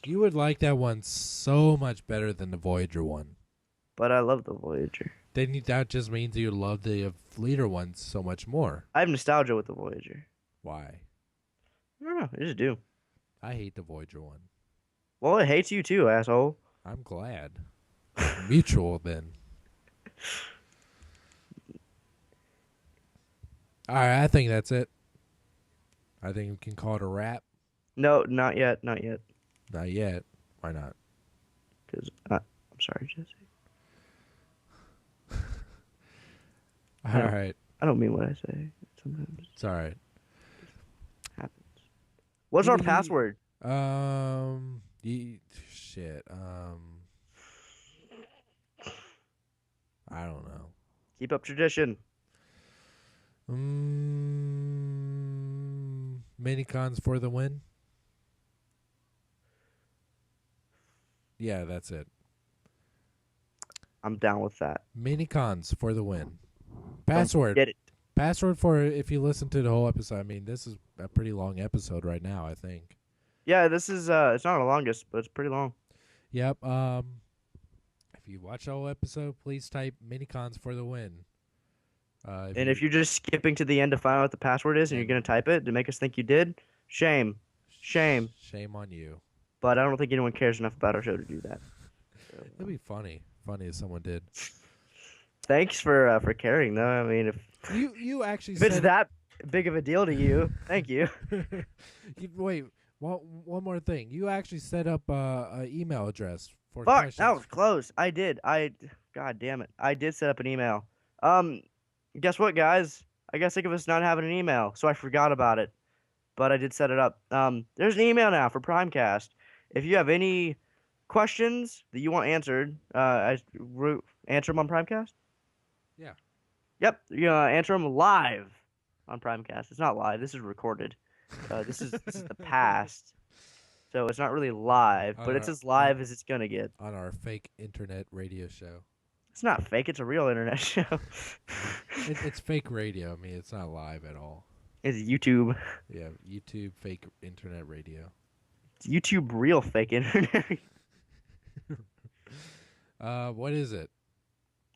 You would like that one so much better than the Voyager one. But I love the Voyager. Then that just means you love the liter one so much more. I have nostalgia with the Voyager. Why? I don't know. I just do. I hate the Voyager one. Well, it hates you too, asshole. I'm glad. It's mutual then. All right, I think that's it. I think we can call it a wrap. No, not yet. Not yet. Not yet. Why not? Because I'm sorry, Jesse. All right. I don't mean what I say. Sometimes It's all right. it happens. What's our password? Shit. I don't know. Keep up tradition. Minicons for the win. Yeah, that's it. I'm down with that. Minicons for the win. Password. Get it. Password for if you listen to the whole episode. I mean, this is a pretty long episode right now, I think. Yeah, this is it's not the longest, but it's pretty long. Yep. If you watch the whole episode, please type Minicons for the win. If you're just skipping to the end to find out what the password is and you're gonna type it to make us think you did, shame. Shame on you. But I don't think anyone cares enough about our show to do that. So, It'd be funny if someone did. thanks for caring, though. I mean, if You actually if it's said that big of a deal to you, thank you. Wait, one more thing. You actually set up a email address for Fuck, questions. that was close. I did. God damn it. I did set up an email. Guess what, guys? I got sick of us not having an email, so I forgot about it. But I did set it up. There's an email now for Primecast. If you have any questions that you want answered, answer them on Primecast. Yeah. Yep, you answer them live on Primecast. It's not live. This is recorded. This is the past, so it's not really live, but it's as live as it's gonna get. On our fake internet radio show. It's not fake. It's a real internet show. It's fake radio. I mean, it's not live at all. It's YouTube. Yeah, YouTube fake internet radio. It's YouTube real fake internet. What is it?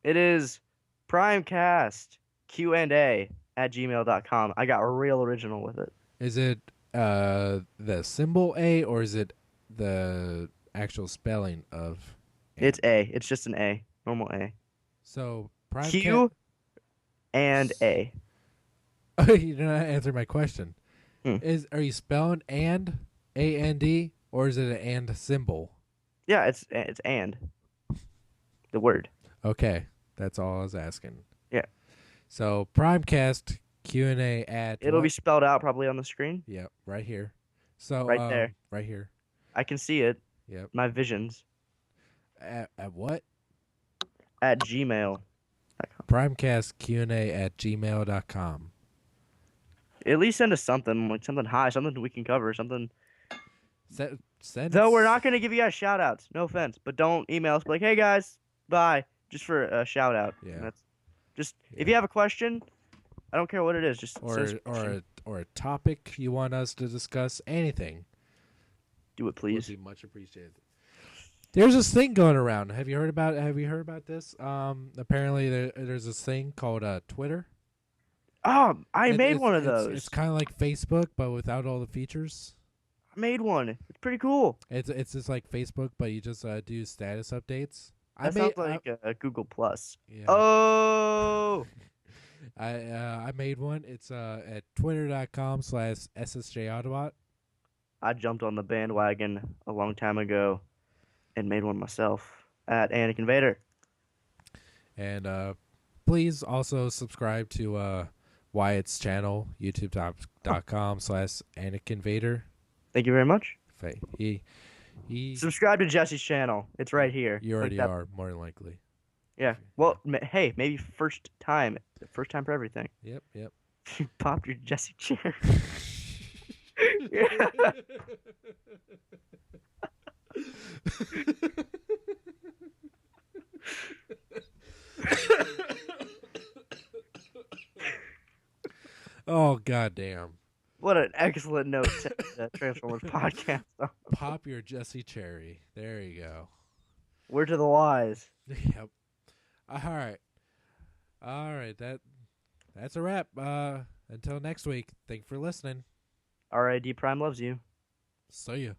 It is Primecast Q&A at gmail.com. I got real original with it. Is it the symbol A or is it the actual spelling of? It's A. It's just an A. Normal A. So Q and A. You did not answer my question. Hmm. Are you spelling and A-N-D or is it an and symbol? Yeah, it's and the word. Okay, that's all I was asking. Yeah. So Primecast Q&A at It'll what? be spelled out probably on the screen. Yep, right here. So Right there. right here. I can see it. Yep. My visions. At what? At Gmail. Primecast Q&A at gmail.com. At least send us something, like something high, something we can cover, something. Send Though us- we're not gonna give you guys shout outs. No offense, but don't email us like, hey guys, bye. Just for a shout out. Yeah. And that's just if Yeah. you have a question, I don't care what it is, just send us a question. or a topic you want us to discuss, anything. Do it, please. Would be much appreciated. There's this thing going around. Have you heard about this? Apparently there's this thing called Twitter. Oh, I made one of those. It's kind of like Facebook, but without all the features. I made one. It's pretty cool. It's just like Facebook, but you just do status updates. That sounds like a Google Plus. Yeah. Oh. I made one. It's at twitter.com/ssjautobot. I jumped on the bandwagon a long time ago and made one myself at Anakin Vader. And please also subscribe to Wyatt's channel, youtube.com/Anakin Vader. Thank you very much. He Subscribe to Jesse's channel. It's right here. You already Click that. are, more than likely. Yeah. Well, hey, maybe first time for everything. Yep. You popped your Jesse chair. Oh, goddamn. What an excellent note to the Transformers podcast. Pop your Jesse cherry. There you go. Word to the wise. Yep. All right. That's a wrap. Until next week, thank you for listening. RID Prime loves you. See ya.